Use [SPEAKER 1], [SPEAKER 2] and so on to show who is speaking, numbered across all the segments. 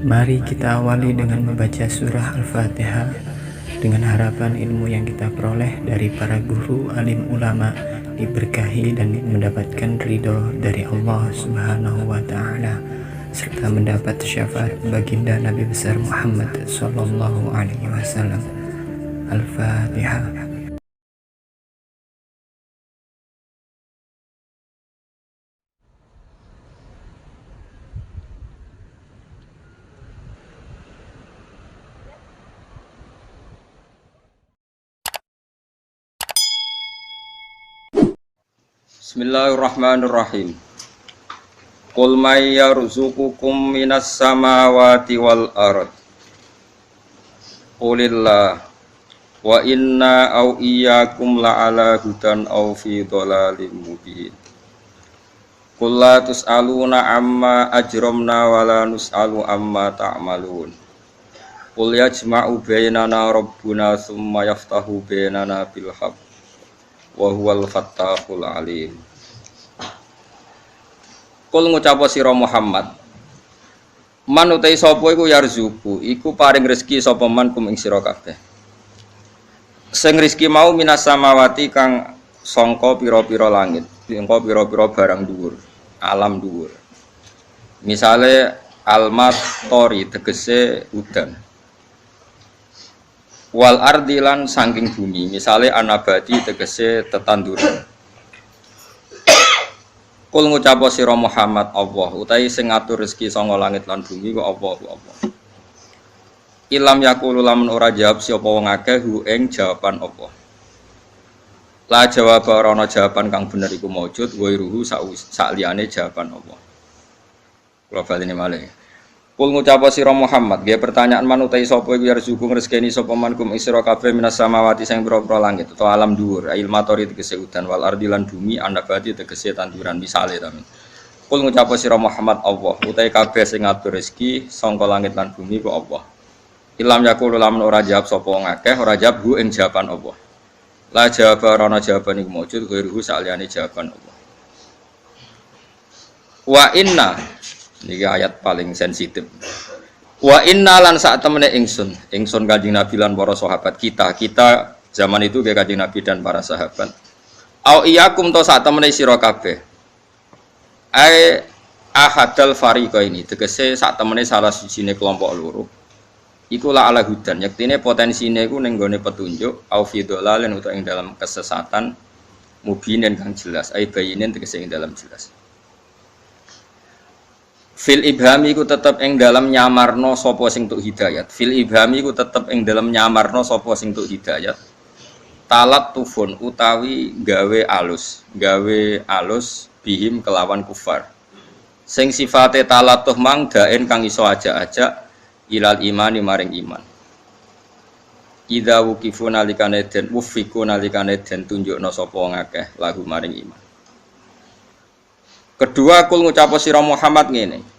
[SPEAKER 1] Mari kita awali dengan membaca surah Al-Fatihah dengan harapan ilmu yang kita peroleh dari para guru, alim ulama diberkahi dan mendapatkan ridho dari Allah Subhanahu wa Ta'ala, serta mendapat syafaat baginda Nabi besar Muhammad Sallallahu Alaihi Wasallam. Al-Fatihah.
[SPEAKER 2] Bismillahirrahmanirrahim. Qul may yarzuqukum minas samawati wal ard. Qulillah wa inna aw iyyakum la'ala hudan aw fi dhalalim mubin. Qul la tus'aluna amma ajramna wa la nus'alu amma ta'malun. Qul yajma'u bainana rabbuna tsumma yaftahu bainana bil haqq wa huwal fattahul alim. Kul ngucapa sira Muhammad, man utai sapa iku yarzuku, iku paring rezeki sapa man kum ing sira kabeh. Sing rezeki mau minas samawati kang sangka pira-pira langit, sangka pira-pira barang dhuwur, alam dhuwur. Misale almat tori tegese udan. Wal ardilan saking bumi, misale anabati tegese tetanduran. Kul ngucapa sira Muhammad Allah utahe sing ngatur rezeki sanga langit lan bumi kok Allah. Ilam yaqulu lamun ora jawab sapa wong akeh hu ing jawaban Allah. La jawab ora ana jawaban kang bener iku maujud wa ruhu sak liyane jawaban Allah. Kula baleni malih. Kul ngucapa sira Muhammad, nggih pertanyaan man utahe sapa iku yarzuku ngreseni sapa man kum isra kabeh minas samawati sing pira-pira langit utawa alam dhuwur, ail matori tegese udan wal ardi lan bumi anabati tegese tanduran misale ta. Kul ngucapa sira Muhammad Allah, utahe kabeh sing ngatur rezeki sangka langit lan bumi ku Allah. Ilam yaqulu lamun ora jawab sapa wong akeh, ora jawab hu ing jawaban Allah. La jawab ora ana jawaban iku maujud ghairuhu saliyane jawaban Allah. Wa inna niki ayat paling sensitif. Wa inna lan sak temene ingsun Kanjeng Nabi lan para sahabat kita zaman itu kayak Kanjeng Nabi dan para sahabat. Au iyakum to sak temene sira kabeh. Ai ahadal fariqa ini tegese sak temene salah sijine kelompok loro. Iku la ala hudan, yektine potensine iku ning gone petunjuk au fi dhalalin utawa ing dalam kesesatan mubinin kang jelas, ai bayinin tegese ing dalam jelas. Fil ibhami ku tetep ing dalam nyamarno sapa sing tuk hidayat. Fil ibhami ku tetep ing dalam nyamarno sapa sing tuk hidayat. Talat tufun utawi gawe alus bihim kelawan kufar. Sing sifate talatuh mang daen kang iso ajak-ajak ilal imani maring iman. Idza wuqifu nalikane den wufiku nalikane den tunjukna sapa wong akeh lahu maring iman. Kedua kul ngucapa sira Muhammad ngene.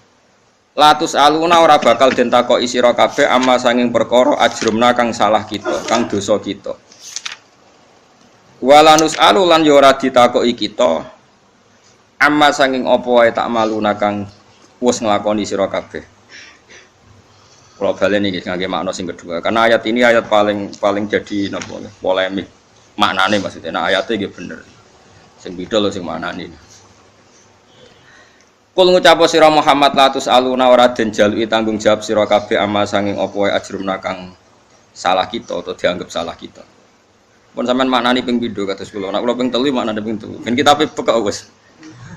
[SPEAKER 2] Latus aluna ora bakal den takoki sira kabeh amma sanging perkara ajrumna kang salah kita, kang dosa kita. Walanus alulan yo ora ditakoki kita amma sanging apa wae tak maluna kang wis nglakoni sira kabeh. Kula baleni iki ngangge makna sing kedua. Karena ayat ini ayat paling jadi napa polemik. Maknane maksudnya nah ayatnya nggih bener. Sing beda lho sing maknane. Kul ngucapa sira Muhammad latus aluna ora den jaluki tanggung jawab sira kabeh ama sanging apa wae ajrumna kang salah kita atau dianggap salah kita. Pun sampean maknani ping pindho kados kula. Nek kula ping 3 maknane ping 3. Ben kita pekok wis.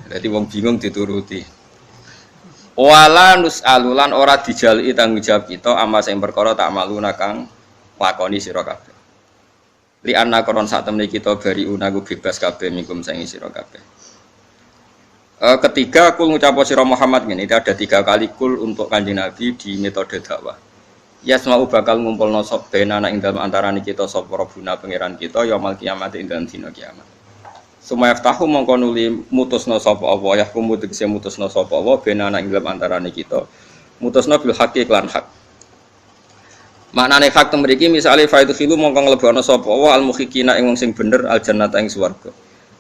[SPEAKER 2] Dadi wong bingung dituruti. Wala nusalulan ora dijaluki tanggung jawab kita ama sing perkara tak maluna kang lakoni sira kabeh. Li anna koron sak temene kita bari unaku bebas kabeh mingkum sing sira kabeh. Ketiga kul ngucapa sira Muhammad ngene, ada 3 kali kul untuk Kanjeng Nabi di metode dakwah. Yasma'u bakal ngumpulna sop benana ing dalem antarané kita sapa Rabbuna pangeran kita yaumul kiamat ing dalem dina kiamat. Sumaya ftahu mongko nuli mutusna sapa Allah, yahkum tegese mutusna sapa Allah benana ing dalem antarané kita mutusna bil haqqi lan hak. Maknane hak teng mriki misale fa itu khilu mongko nglebokno sapa wa al mukhikina ing wong sing bener al jannata ing swarga.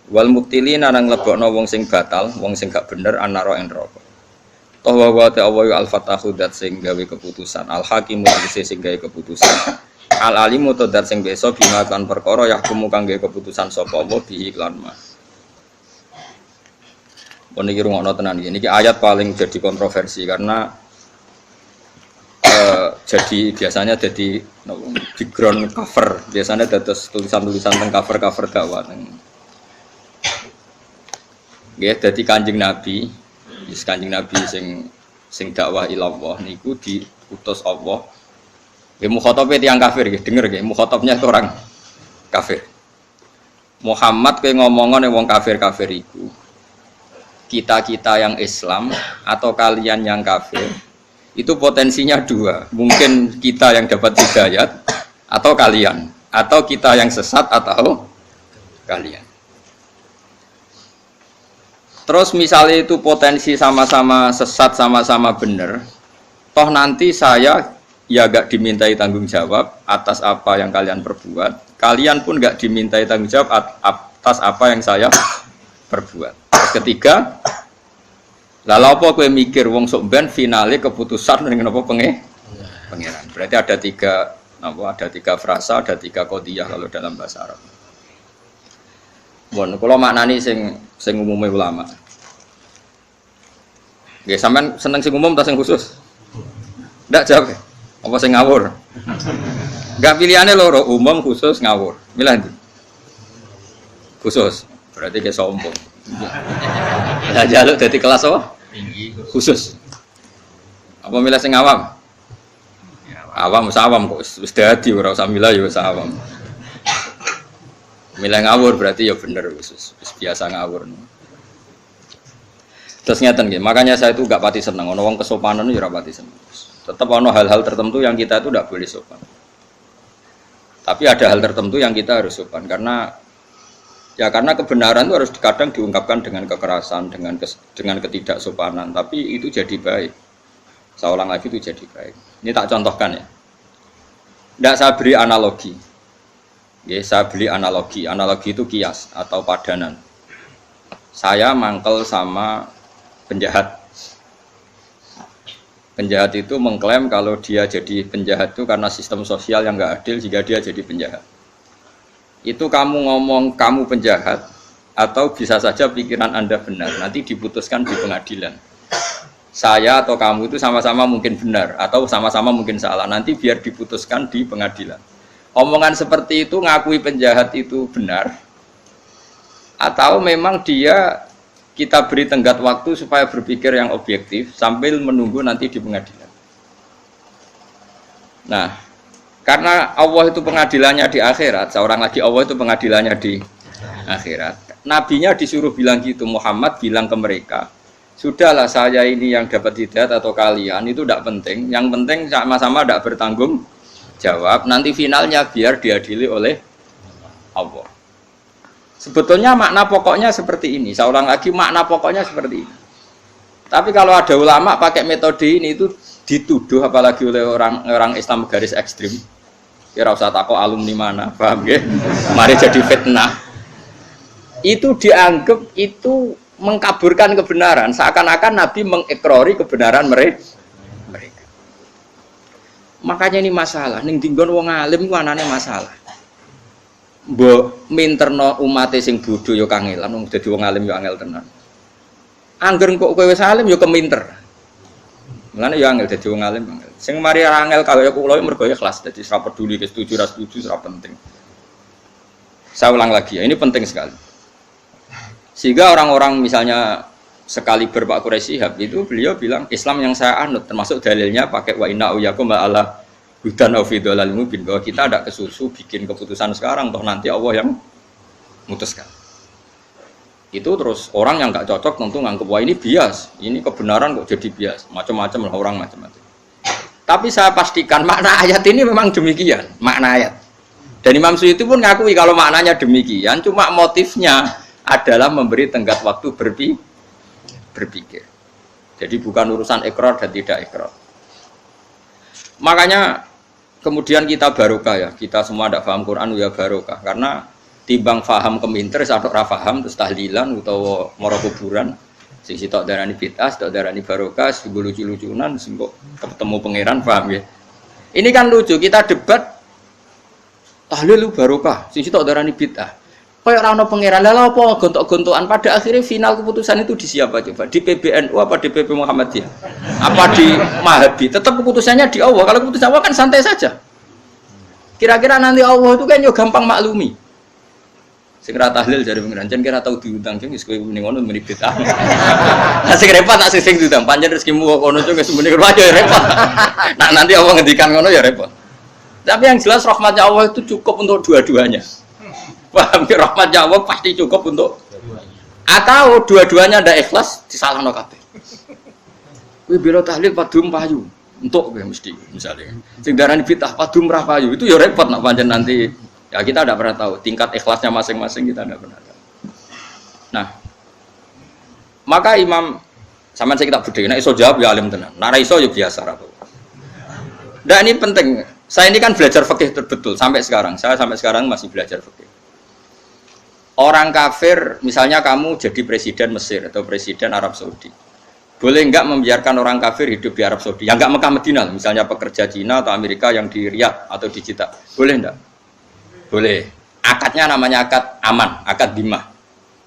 [SPEAKER 2] Wal muktilina nang nglebokno wong sing batal, wong sing gak bener anara ing neraka. Toh wa ta'awu al fatahu dat sing gawe keputusan, al hakimu sing gawe keputusan. Al alimu to dat sing besa bima kan perkara yahkumu kang gawe keputusan sapa Allah bi iklan ma. Pun iki rungokno tenan iki. Niki ayat paling jadi kontroversi karena jadi biasanya jadi background cover, biasanya dados tulisan-tulisan teng cover-cover dakwah. Nggih, dadi Kanjeng Nabi, Kanjeng Nabi sing dakwah ilallah niku diutus Allah. Nggih mukhatabé tiyang kafir nggih, denger nggih, mukhatabnya itu orang kafir. Muhammad kowe ngomongane wong kafir-kafir iku. Kita-kita yang Islam atau kalian yang kafir itu potensinya dua, mungkin kita yang dapat hidayat atau kalian, atau kita yang sesat atau kalian. Terus misalnya itu potensi sama-sama sesat, sama-sama benar, toh nanti saya ya gak dimintai tanggung jawab atas apa yang kalian perbuat, kalian pun gak dimintai tanggung jawab atas apa yang saya perbuat. Terus ketiga, lalu apa kowe mikir wong sok ben finale keputusan dengan apa pangeran. Berarti ada tiga frasa, ada tiga qodiyah kalau dalam bahasa Arab. Bon, kalau maknani sing umume ulama. Nggih, sampean seneng sing umum atau sing khusus? Ndak jawab. Apa sing ngawur? Enggak pilihane loro, umum khusus ngawur. Milih ndi? Khusus. Berarti ke sombong. Lah jaluk dadi kelas apa? Tinggi khusus. Apa milih sing awam? Ya, awam kok wis dadi ora usah milih ya wis awam. Milih ngawur berarti ya bener wis biasa ngawur. Terus ngeten nggih, makanya saya itu enggak pati seneng ana wong kesopanan ya ora pati seneng. Tetap ana hal-hal tertentu yang kita itu enggak boleh sopan. Tapi ada hal tertentu yang kita harus sopan karena kebenaran itu harus kadang diungkapkan dengan kekerasan, dengan ketidaksopanan, tapi itu jadi baik. Seorang lagi itu jadi baik. Ini tak contohkan ya. Tidak saya beri analogi. Ya, saya beli analogi. Analogi itu kias atau padanan. Saya mangkel sama penjahat. Penjahat itu mengklaim kalau dia jadi penjahat itu karena sistem sosial yang nggak adil jika dia jadi penjahat. Itu kamu ngomong kamu penjahat atau bisa saja pikiran Anda benar, nanti diputuskan di pengadilan. Saya atau kamu itu sama-sama mungkin benar atau sama-sama mungkin salah, nanti biar diputuskan di pengadilan. Omongan seperti itu ngakui penjahat itu benar atau memang dia kita beri tenggat waktu supaya berpikir yang objektif sambil menunggu nanti di pengadilan. Nah, karena Allah itu pengadilannya di akhirat, seorang lagi Allah itu pengadilannya di akhirat. Nabinya disuruh bilang gitu, Muhammad bilang ke mereka, sudahlah saya ini yang dapat hidayat atau kalian itu tidak penting. Yang penting sama-sama tidak bertanggung jawab. Nanti finalnya biar diadili oleh Allah. Sebetulnya makna pokoknya seperti ini. Seorang lagi makna pokoknya seperti ini. Tapi kalau ada ulama pakai metode ini itu dituduh apalagi oleh orang Islam garis ekstrim. Kira usah takut alumni mana, paham ya? Mari jadi fitnah. Itu dianggap itu mengkaburkan kebenaran, seakan-akan Nabi mengikrori kebenaran mereka. Makanya ini masalah. Ning dinggon wong alim ku anane masalah. Mbok minterno umate sing bodho ya kangelan, wong dadi wong alim ya angel tenan. Angger kok kowe wis alim ya keminter. Mulane ya angel dadi wong alim angel. Sing mari angel kaya kula mergo ikhlas dadi ora peduli ke setuju ora setuju ora penting. Saya ulang lagi ya, ini penting sekali. Sehingga orang-orang misalnya sekaliber Pak Quraisy Shihab itu beliau bilang Islam yang saya anut termasuk dalilnya pakai wa inna uyakum ala hudan aw fi dhalal mubin, bahwa kita ada kesusu bikin keputusan sekarang toh nanti Allah yang memutuskan. Itu terus orang yang nggak cocok tentu nganggep wah ini bias, ini kebenaran kok jadi bias, macam-macam lah orang macam-macam. Tapi saya pastikan makna ayat ini memang demikian, makna ayat. Dan Imam Suyuti pun ngakui kalau maknanya demikian, cuma motifnya adalah memberi tenggat waktu berpikir. Jadi bukan urusan ikrar dan tidak ikrar. Makanya kemudian kita barokah ya, kita semua tidak paham Quran ya barokah, karena timbang paham keminter atau rafaham terus tahlilan utawa moro kuburan, sing sitok darani bid'ah, sitok darani barokah, sing lucu-lucunan, sing kok ketemu pangeran, paham ya? Ini kan lucu, kita debat tahlil barokah, sing sitok darani bid'ah. Kayak ora ono pangeran, lha apa gontok-gontokan, pada akhirnya final keputusan itu di siapa coba? Di PBNU apa di PP Muhammadiyah? Apa di Mahabi? Tetap keputusannya di Allah. Kalau keputusan Allah kan santai saja. Kira-kira nanti Allah itu kan yo gampang maklumi. Sing ra tahlil jare pangeran, jan kira tau diundang jeng wis kowe ning ngono meni bid'ah. Lah sing repot tak sing diundang, pancen rezekimu kok ngono jeng wis muni ya repot. Nah nanti Allah ngendikan ngono ya repot. Tapi yang jelas rahmatnya Allah itu cukup untuk dua-duanya. Paham ya, rahmatnya Allah pasti cukup untuk atau dua-duanya ada ikhlas disalahno kabeh. Kuwi bela tahlil padum payu untuk kowe mesti misalnya. Sing darani bid'ah padum ra payu itu ya repot nak pancen nanti ya kita tidak pernah tahu tingkat ikhlasnya masing-masing, kita tidak pernah tahu. Nah, maka Imam sama saya kita budaya, nah iso jawab ya alim tenan, nara iso ya biasa atau. Nah ini penting. Saya ini kan belajar fikih betul sampai sekarang. Saya sampai sekarang masih belajar fikih. Orang kafir, misalnya kamu jadi presiden Mesir atau presiden Arab Saudi, boleh enggak membiarkan orang kafir hidup di Arab Saudi? Yang enggak Mekah Madinah, misalnya pekerja Cina atau Amerika yang di Riyadh atau di Jeddah, boleh enggak? Boleh. Akadnya namanya akad aman, akad dimah.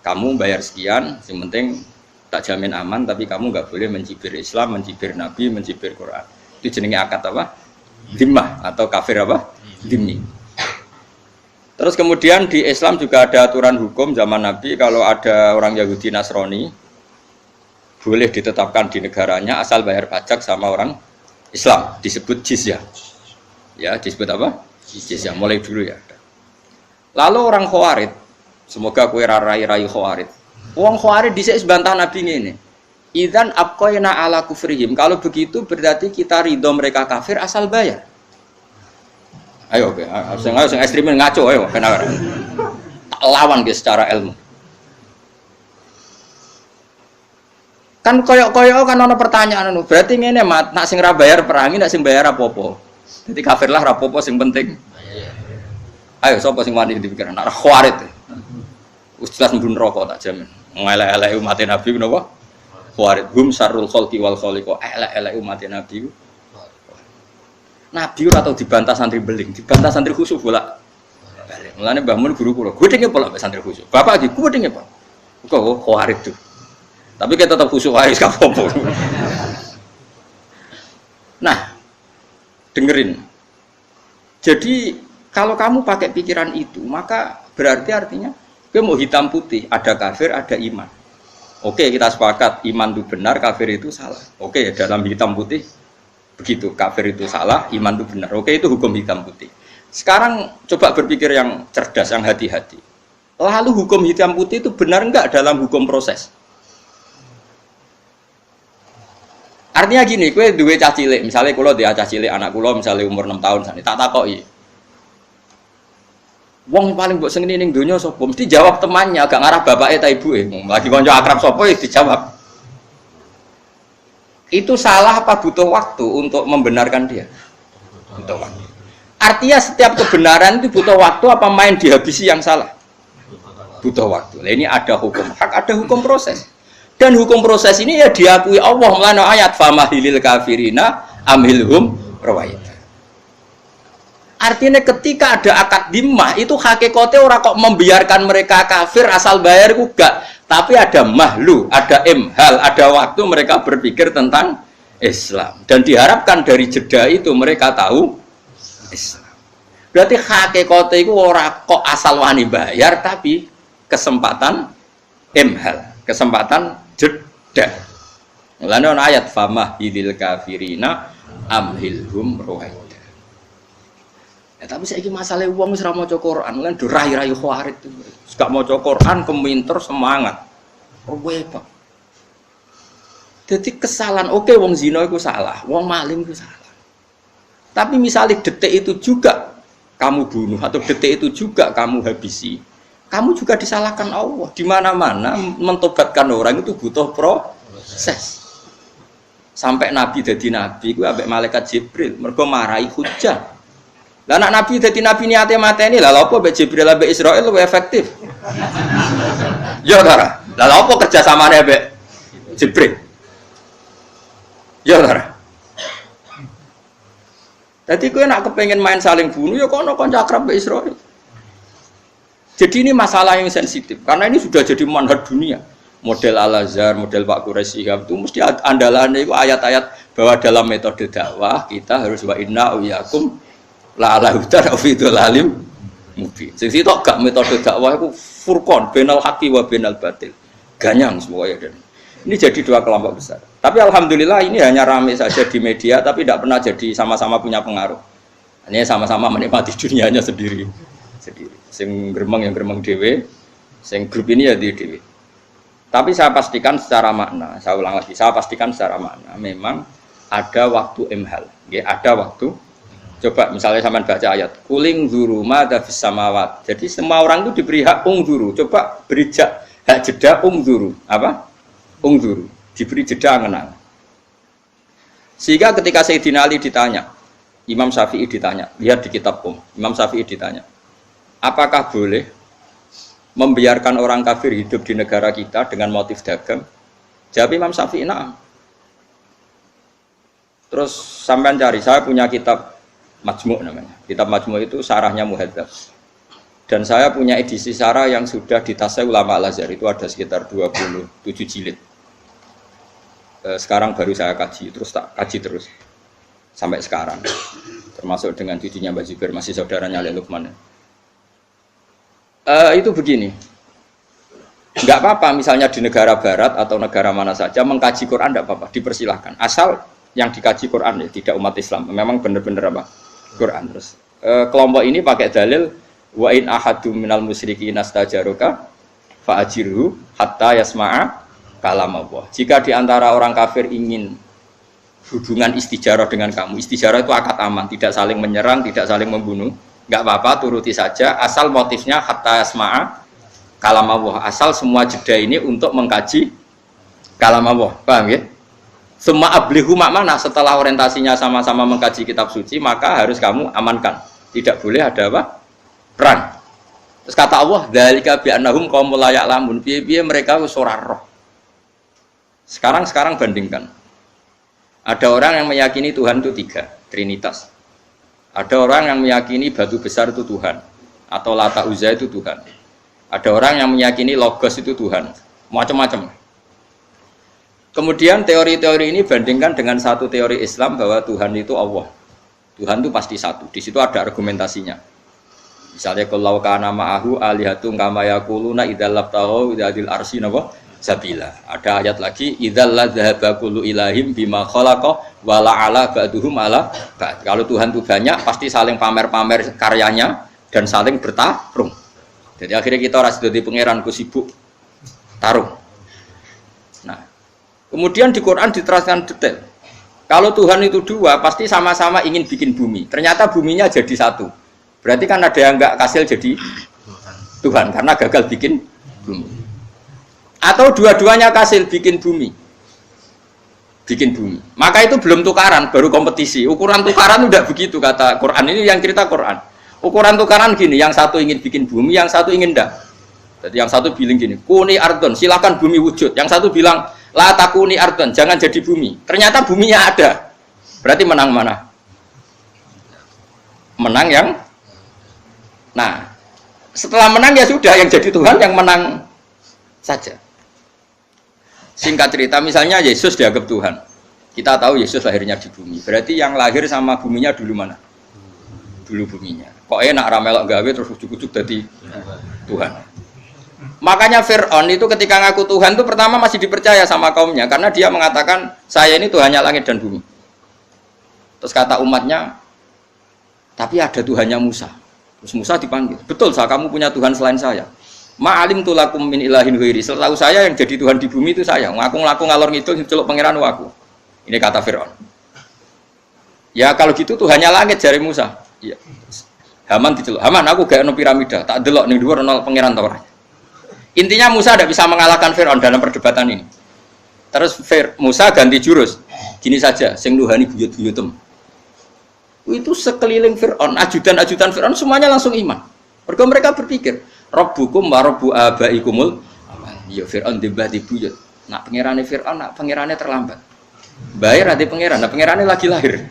[SPEAKER 2] Kamu bayar sekian, yang penting tak jamin aman, tapi kamu enggak boleh mencibir Islam, mencibir Nabi, mencibir Quran. Itu jenenge akad apa? Dimah atau kafir apa? Dhimmi. Terus kemudian di Islam juga ada aturan hukum zaman Nabi, kalau ada orang Yahudi Nasrani boleh ditetapkan di negaranya asal bayar pajak sama orang Islam, disebut jizyah. Ya, disebut apa? Jizyah, mulai dulu ya. Lalu orang Khawarij, semoga kue rai-rai Khawarij. Wong Khawarij dhisik bantah Nabi ngene. Idzan abqaina ala kufrihim. Kalau begitu berarti kita ridho mereka kafir asal bayar. Ayo, sing ekstremen ngaco, ayo, kenapa? Tak lawan dia secara ilmu. Kan koyok-koyok kan ada pertanyaan, berarti ini mat, nak sing ra bayar perangi, nak sing bayar apa-apa. Jadi kafir lah rapopo sing penting. Ayo, siapa sing wani dipikiran? Nak Khawarij. Ustaz mbun rokok tak jamin. Ngelek-elek umat Nabi kenapa? Khawarij hum syarrul khalqi wal khaliq. Elek-elek umat Nabi. Nabi ora tau dibantah santri beling, dibantah santri khusyuk bola. Balik. Mulane Mbah Mun guru kula, gedenge pola santri khusyuk. Bapak iki gedenge apa? Kok Khawarij tuh. Tapi kita tetap khusyuk wae gak apa-apa. Nah, dengerin. Jadi kalau kamu pakai pikiran itu, maka berarti artinya kowe mau hitam putih, ada kafir, ada iman. Oke, kita sepakat iman itu benar, kafir itu salah. Oke, dalam hitam putih begitu, kafir itu salah, iman itu benar. Oke, itu hukum hitam putih. Sekarang coba berpikir yang cerdas, yang hati-hati. Lalu hukum hitam putih itu benar enggak dalam hukum proses? Artinya gini, kue duwe cah cilik, misalnya kalau dia cah cilik, anak kulo misalnya umur 6 tahun, tak takoki. Wong paling mbok seneng ning donya sapa? Mesti jawab temannya, agak ngarah bapake ta ibuke. Lagi kanca akrab sapa ya dijawab. Itu salah apa butuh waktu untuk membenarkan dia? Butuh waktu. Artinya setiap kebenaran itu butuh waktu apa main dihabisi yang salah? Butuh waktu. Nah, ini ada hukum hak, ada hukum proses. Dan hukum proses ini ya diakui Allah melalui ayat famahilil kafirina amhilhum rawaita. Artinya ketika ada akad dimah itu hakikatnya orang kok membiarkan mereka kafir asal bayar juga. Tapi ada mahlu, ada imhal, ada waktu mereka berpikir tentang Islam. Dan diharapkan dari jeda itu mereka tahu Islam. Berarti hakikatnya itu orang kok asal wani bayar, tapi kesempatan imhal, kesempatan jeda. Mulane ana ayat famahilil kafirina amhilhum ruwaida. Ya, tapi saiki masalah wong wis ra maca Quran, lan do rai-rai Khawarij itu. Gak maca Quran keminter semangat. Repot. Jadi kesalahan, oke wong zina itu salah, wong maling itu salah. Tapi misalnya detik itu juga kamu bunuh atau detik itu juga kamu habisi, kamu juga disalahkan Allah. Di mana-mana mentobatkan orang itu butuh proses. Sampai Nabi jadi Nabi, gue ambek malaikat Jibril, mereka marahi hujah. Lah anak Nabi jadi Nabi niatnya mateni, lah apa ambek Jibril ambek Israel lebih efektif? Ya Tara, lah apa kerjasamanya ambek Jibril? Ya Tara. Jadi gue nak kepengen main saling bunuh, ya kono akrab ambek Israel. Jadi ini masalah yang sensitif, karena ini sudah jadi manhaj dunia. Model Al-Azhar, model Pak Quraisy itu mesti andalannya itu ayat-ayat bahwa dalam metode dakwah kita harus wa inna uyakum la ala hudan afidul alim mubin. Sing sitok gak metode dakwah itu furqan bainal haqqi wa bainal batil. Ganyang semuanya dan ini jadi dua kelompok besar. Tapi alhamdulillah ini hanya ramai saja di media tapi tidak pernah jadi sama-sama punya pengaruh. Hanya sama-sama menikmati dunianya sendiri. Sing gremeng yang gremeng dhewe, sing grup ini ya di dhewe. Tapi saya pastikan secara makna, saya ulang lagi, saya pastikan secara makna, memang ada waktu imhal, ya, ada waktu. Coba misalnya sampean baca ayat, kuling zuru madza fis samawat. Jadi semua orang itu diberi hak ungzuru. Coba beri hak jeda ungzuru, apa? Ungzuru, diberi jeda ngenang. Sehingga ketika Sayyidina Ali ditanya, Imam Syafi'i ditanya, lihat di kitab Imam Syafi'i ditanya, apakah boleh membiarkan orang kafir hidup di negara kita dengan motif dagang? Jawab Imam Syafi'i, na'am. Terus sampean cari, saya punya kitab Majmu' namanya. Kitab Majmu' itu sarahnya Muhadzab. Dan saya punya edisi sarah yang sudah ditasai ulama Al-Azhar, itu ada sekitar 27 jilid. Sekarang baru saya kaji, terus tak kaji terus sampai sekarang. Termasuk dengan cucunya Mbak Zubair, masih saudaranya Ali Lukman. Itu begini, nggak apa-apa misalnya di negara barat atau negara mana saja mengkaji Quran nggak apa-apa, dipersilahkan asal yang dikaji Quran ya tidak umat Islam, memang benar-benar apa Quran. Terus kelompok ini pakai dalil wa in ahadum minal musyrikin astajaruka fa'ajirhu hatta yasma'a kalam Allah. Jika diantara orang kafir ingin hubungan istijarah dengan kamu, istijarah itu akad aman, tidak saling menyerang, tidak saling membunuh, nggak apa-apa, turuti saja, asal motifnya hatta yasma'a kalam Allah, asal semua jeda ini untuk mengkaji kalam Allah, paham ya? Semua ablihu makna setelah orientasinya sama-sama mengkaji kitab suci, maka harus kamu amankan, tidak boleh ada apa? Perang. Terus kata Allah, dzalika bi annahum qaumul la ya'lamun, piye-piye mereka wis ora roh. Sekarang bandingkan, ada orang yang meyakini Tuhan itu 3, Trinitas. Ada orang yang meyakini batu besar itu Tuhan, atau Lata Uzza itu Tuhan. Ada orang yang meyakini Logos itu Tuhan, macam-macam. Kemudian teori-teori ini bandingkan dengan satu teori Islam bahwa Tuhan itu Allah. Tuhan itu pasti satu. Di situ ada argumentasinya. Misalnya kalau kana ma'ahu alihatun kama yaquluna idzal labtahu idzal arsy sabila. Ada ayat lagi idzal ladzahaba kullu ilahim bima khalaqa wala ala ba'duhum ala ba'd. Kalau Tuhan itu banyak pasti saling pamer-pamer karyanya dan saling bertarung. Jadi akhirnya kita ora dadi pangeran ku sibuk tarung. Nah, kemudian di Quran diterangkan detail. Kalau Tuhan itu 2 pasti sama-sama ingin bikin bumi. Ternyata buminya jadi 1. Berarti kan ada yang enggak kasil jadi Tuhan karena gagal bikin bumi. Atau dua-duanya kasil bikin bumi. Maka itu belum tukaran, baru kompetisi. Ukuran tukaran udah begitu kata Quran. Ini yang cerita Quran. Ukuran tukaran gini, yang satu ingin bikin bumi, yang satu ingin enggak. Jadi yang satu bilang gini, kuni ardon, silakan bumi wujud. Yang satu bilang, la takuni ardon, jangan jadi bumi. Ternyata buminya ada. Berarti menang mana? Menang yang. Nah, setelah menang ya sudah, yang jadi Tuhan yang menang saja. Singkat cerita, misalnya Yesus dianggap Tuhan. Kita tahu Yesus lahirnya di bumi. Berarti yang lahir sama buminya dulu mana? Dulu buminya. Kok enak ramelok gawe terus ujuk-ujuk jadi Tuhan. Makanya Fir'aun itu ketika ngaku Tuhan itu pertama masih dipercaya sama kaumnya. Karena dia mengatakan, saya ini Tuhannya langit dan bumi. Terus kata umatnya, tapi ada Tuhannya Musa. Terus Musa dipanggil, betul kamu punya Tuhan selain saya. Ma'alim tulakum min ilahin ghairi. Setahu saya yang jadi Tuhan di bumi itu saya. Ngaku-ngaku ngalor ngidul celuk pangeran aku. Ini kata Fir'aun. Ya kalau gitu Tuhannya langit jari Musa. Iya. Haman diceluk. Haman aku gak ono piramida, tak delok ning dhuwur ono pangeran ta ora. Intinya Musa tidak bisa mengalahkan Fir'aun dalam perdebatan ini. Terus Musa ganti jurus. Gini saja, sing nuhani buyut-buyutem. Itu sekeliling Fir'aun, ajudan-ajudan Fir'aun semuanya langsung iman. Mereka berpikir, Rabbukum wa Rabbu abaikumul. Ya Fir'aun dibah dibuyut. Nak pangerane Fir'aun, nak pangerane terlambat. Bayar hati pangeran, nah pangerannya lagi lahir.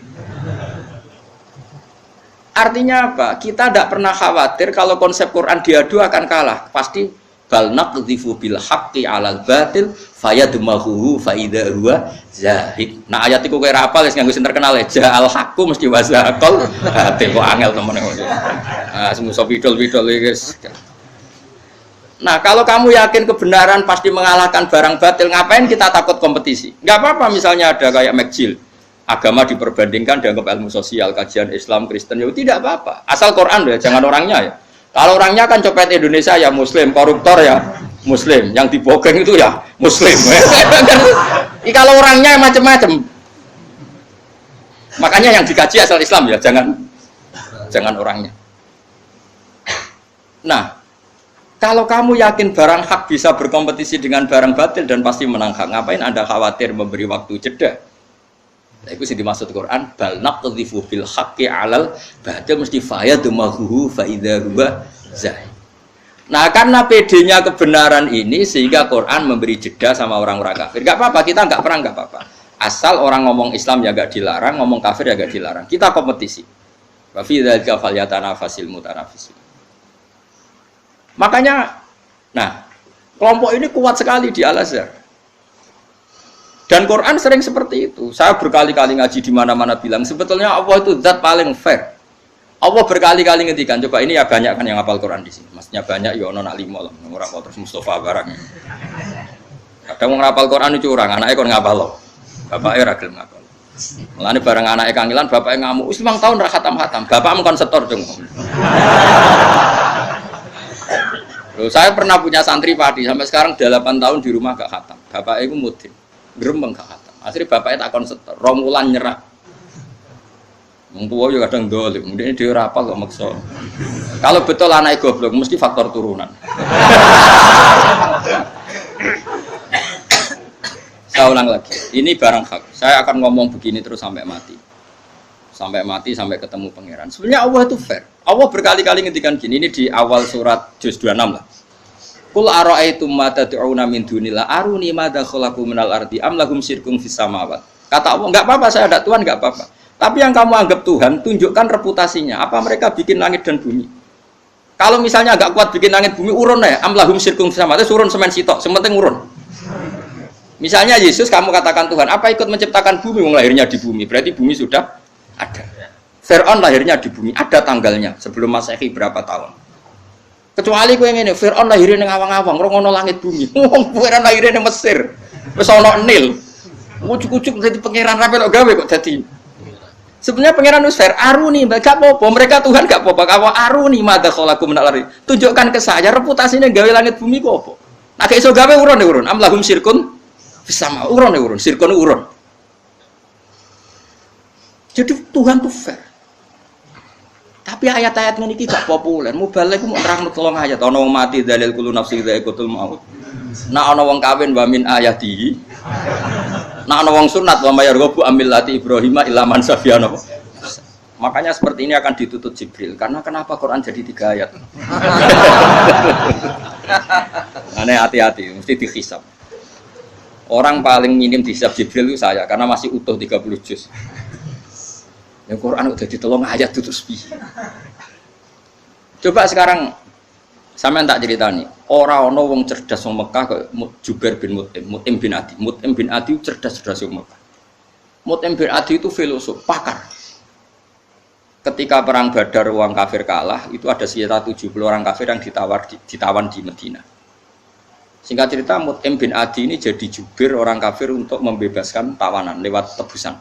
[SPEAKER 2] Artinya apa? Kita tidak pernah khawatir kalau konsep Quran diadu akan kalah. Pasti bal naqdhifu bil haqqi 'alal batil fayadmahu fa idza huwa zahid. Nah ayat iku kowe ra apal wis nganggo sing terkenal ya al haqqu mesti wasaqal. Ate kok angel temen kok. Ah semuso pidol-pidol guys. Nah kalau kamu yakin kebenaran pasti mengalahkan barang batil, ngapain kita takut kompetisi? Nggak apa-apa misalnya ada kayak McGill, agama diperbandingkan dianggap ilmu sosial, kajian Islam, Kristen, ya tidak apa-apa. Asal Quran ya, jangan orangnya ya. Kalau orangnya kan copet Indonesia ya Muslim, koruptor ya Muslim, yang dibogeng itu ya Muslim. Kalau orangnya macam-macam, makanya yang dikaji asal Islam ya, jangan orangnya. Nah. Kalau kamu yakin barang hak bisa berkompetisi dengan barang batil dan pasti menang hak, ngapain Anda khawatir memberi waktu jeda? Nah, itu sih dimaksud Quran, bal naqdhifu bil haqqi 'alal batil mesti fayadmahu fa idza huwa zahid. Nah, karena pedenya kebenaran ini sehingga Quran memberi jeda sama orang-orang kafir. Enggak apa-apa, kita enggak perang enggak apa-apa. Asal orang ngomong Islam ya enggak dilarang, ngomong kafir ya enggak dilarang. Kita kompetisi. Wa fi dzalika falyatanafasil mutanafisun. Makanya, nah, kelompok ini kuat sekali di Al-Azhar. Dan Quran sering seperti itu. Saya berkali-kali ngaji di mana-mana bilang, sebetulnya Allah itu zat paling fair. Allah berkali-kali ngetikan, coba ini ya banyak kan yang hafal Quran di sini. Maksudnya banyak, ya ono nak limo lah, orang terus Mustafa barang. Kadang mau ngapal Quran itu curang, anaknya kon ngapal loh. Bapaknya ragil ngapal. Mulane bareng anaknya kangilan, bapaknya ngamuk. Wis 5 tahun ra khatam-khatam, bapakmu kon setor dong. Loh, saya pernah punya santri padi sampai sekarang 8 tahun di rumah gak khatam. Bapaknya itu mudim, grembeng gak khatam. Akhirnya bapaknya tak konsetor, romulan nyerah. Mengpuwa juga kadang dolim, kemudian dia rapal kok maksa. Kalau betul anaknya goblok, mesti faktor turunan. Saya ulang lagi, ini barang hak. Saya akan ngomong begini terus sampai mati. Sampai ketemu pangeran. Sebenarnya Allah itu fair. Allah berkali-kali ngendikan gini, ini di awal surat Juz 26 lah. Qul ara'aytum ma tad'una min dunillah aruni madza khalaqu minal ardi am lahum syirkun fis samawat. Kata Allah, enggak apa-apa saya ada Tuhan, enggak apa-apa. Tapi yang kamu anggap Tuhan, tunjukkan reputasinya. Apa mereka bikin langit dan bumi? Kalau misalnya agak kuat bikin langit bumi, urun ya. Am lahum syirkun fis samawat, urun semen sitok, sementing urun. Misalnya Yesus kamu katakan Tuhan, apa ikut menciptakan bumi, wong lahirnya di bumi? Berarti bumi sudah ada. Fir'aun lahirnya di bumi, ada tanggalnya sebelum Masehi berapa tahun. Kecuali kowe ngene, Fir'aun lahirnya ning awang-awang, ngono langit bumi. Wong Fir'aun lahirnya ning Mesir. Wis ana Nil. Ujuk-ujuk dadi pangeran ra melok gawe kok dadi. Sebenarnya pangeran wis fair, aruni gak apa-apa, mereka Tuhan gak apa-apa. Kawa aruni madza khalaqu minal ardi. Tunjukkan ke saya reputasinya gawe langit bumi kok apa. Nah gak iso gawe urun. Am lahum syirkun sama urun, sirkun urun. Jadi Tuhan tuh fair. Tapi ayat-ayat ini gak populer. Mubalek mau terang tolong ayat. Ono wong mati dalil kullu nafsi dha'iqatul maut. Nah ono wong kawin wa min ayatihi. Nah ono wong sunat wa mayarghabu amillati Ibrahim illa man safiyana. Makanya seperti ini akan ditutup Jibril. Karena kenapa Quran jadi 3 ayat? Aneh hati-hati, mesti dihisab. Orang paling minim dihisab Jibril itu saya karena masih utuh 30 juz. Yang Quran udah ditolong ayat itu piye. Coba sekarang sampean tak ceritani, ora ana wong cerdas wong Mekah kok Jubair bin Mut'im bin Adi. Mut'im bin Adi cerdas-cerdas wong Mekah. Mut'im bin Adi itu filosof, pakar. Ketika perang Badar orang kafir kalah, itu ada sekitar 70 orang kafir yang ditawan di Medina. Singkat cerita, Mut'im bin Adi ini jadi jubir orang kafir untuk membebaskan tawanan lewat tebusan.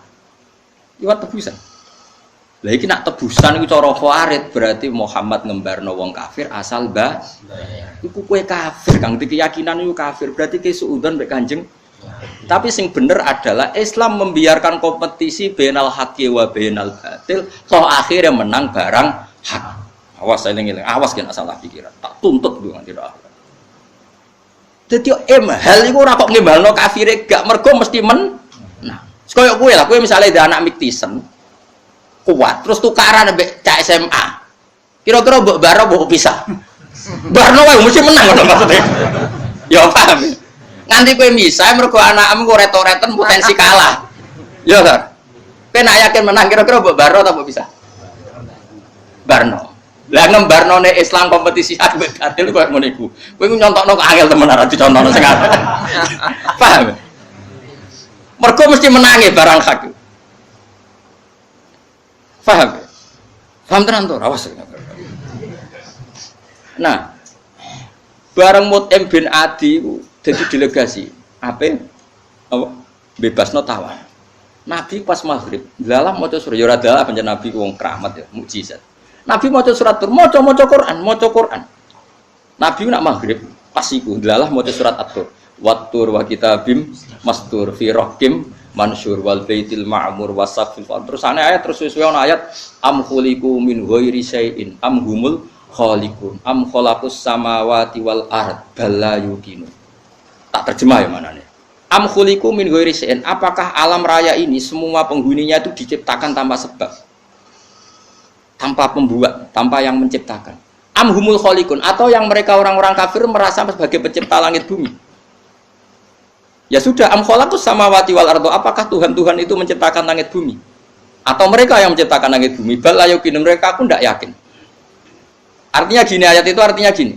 [SPEAKER 2] Lah iki nak tebusan iku cara Khawarij berarti Muhammad ngembarno wong kafir asal iku kowe kafir kang keyakinan iku kafir berarti ke suudzon mek Kanjeng. Tapi sing bener adalah Islam membiarkan kompetisi bainal haqqi wa bainal batil, toh akhirnya menang barang hak. Awas eling-eling, awas kena salah pikiran. Tak tuntut dengan tidak. Dadi hal iku ora kok ngembalno kafire gak mergo mesti men. Nah, koyo kowe lah, kowe misale ada anak miktisen kuat, terus tukaran mbek cak SMA. Kira-kira mbok baro mbok pisah. Barno wae mesti menang ngono maksudnya. Ya paham. Nganti kowe misah mergo anakmu kok retoreten potensi kalah. Ya kan? Kowe nak yakin menang kira-kira mbok baro ta mbok pisah? Barno. Lah ngembarnone Islam kompetisi hak mbek batil koyo ngono iku. Kowe nyontokno kok angel temen ora dicontohno sing apik. Paham? Mergo mesti menangi barang hak. Paham? Paham tenan to? Awas. Nah, bareng Mut'im bin Adi iku dadi delegasi. Apa? Bebasno tawar. Nabi pas maghrib, dalam maca surah ya ora dalah pancen Nabi ku wong keramat ya, mukjizat. Nabi maca surat Tur, maca Quran. Nabi nak maghrib pas iku dalah maca surat At-Tur. Wat-tur wa kitabim mastur fi raqim mansur wal baitil ma'mur wasaqfil. Terus ayat terus sesuai ayat am khuliqu min ghairi syai'in am humul khaliqun am khalaqus samawati wal ard bal la yuqinu. Tak terjemah ya manane. Am khuliqu min ghairi syai'in, apakah alam raya ini semua penghuninya itu diciptakan tanpa sebab? Tanpa pembuat, tanpa yang menciptakan. Amhumul khaliqun, atau yang mereka orang-orang kafir merasa sebagai pencipta langit bumi. Ya sudah, am khalaqus samawati wal ardo, apakah Tuhan-Tuhan itu menciptakan langit bumi? Atau mereka yang menciptakan langit bumi? Bal ayukin, mereka pun tidak yakin. Artinya gini, ayat itu artinya gini.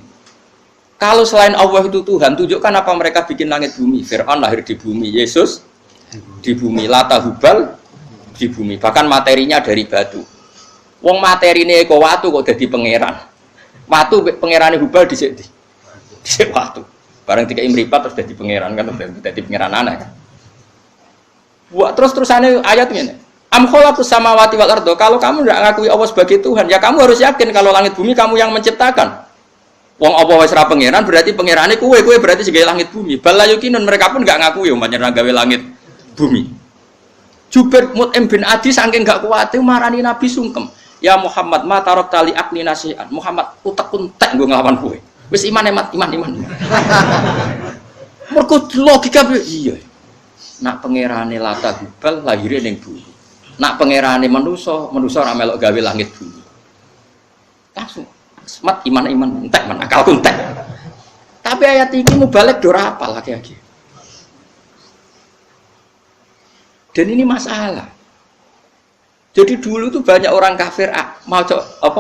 [SPEAKER 2] Kalau selain Allah itu Tuhan, tunjukkan apa mereka bikin langit bumi. Fir'aun lahir di bumi, Yesus di bumi, Lata Hubal di bumi, bahkan materinya dari batu. Wong materi ini kok watu kok jadi pangeran. Watu pangerane Hubal dhisik watu. Bareng dikai mripat terus jadi pangeran kan, jadi pangeran anak kan. Buat terus-terusane ayat ngene. Am khalaqus samawati wal ardo. Kalau kamu tidak ngakui Allah sebagai Tuhan, ya kamu harus yakin kalau langit bumi kamu yang menciptakan. Wong apa wis ra pangeran berarti pangerane kowe berarti sebagai langit bumi. Bal yakinun, mereka pun enggak ngakui umpamanya gawe langit bumi. Jubair Mut'im bin Adi saking gak kuwate marani Nabi sungkem. Ya Muhammad, ma tarok tali akni nasihat. Muhammad utek-untek nggo nglawan kowe. Wis iman. Mergo logika iya. Nak pangerane Lata Hubal lahire ning bumi. Nak pangerane manusa ora melok gawe langit bumi. Langsung semat iman entek men akalku entek. Tapi ayat iki mubalik do ora apal lagi. Dan ini masalah. Jadi dulu tuh banyak orang kafir mau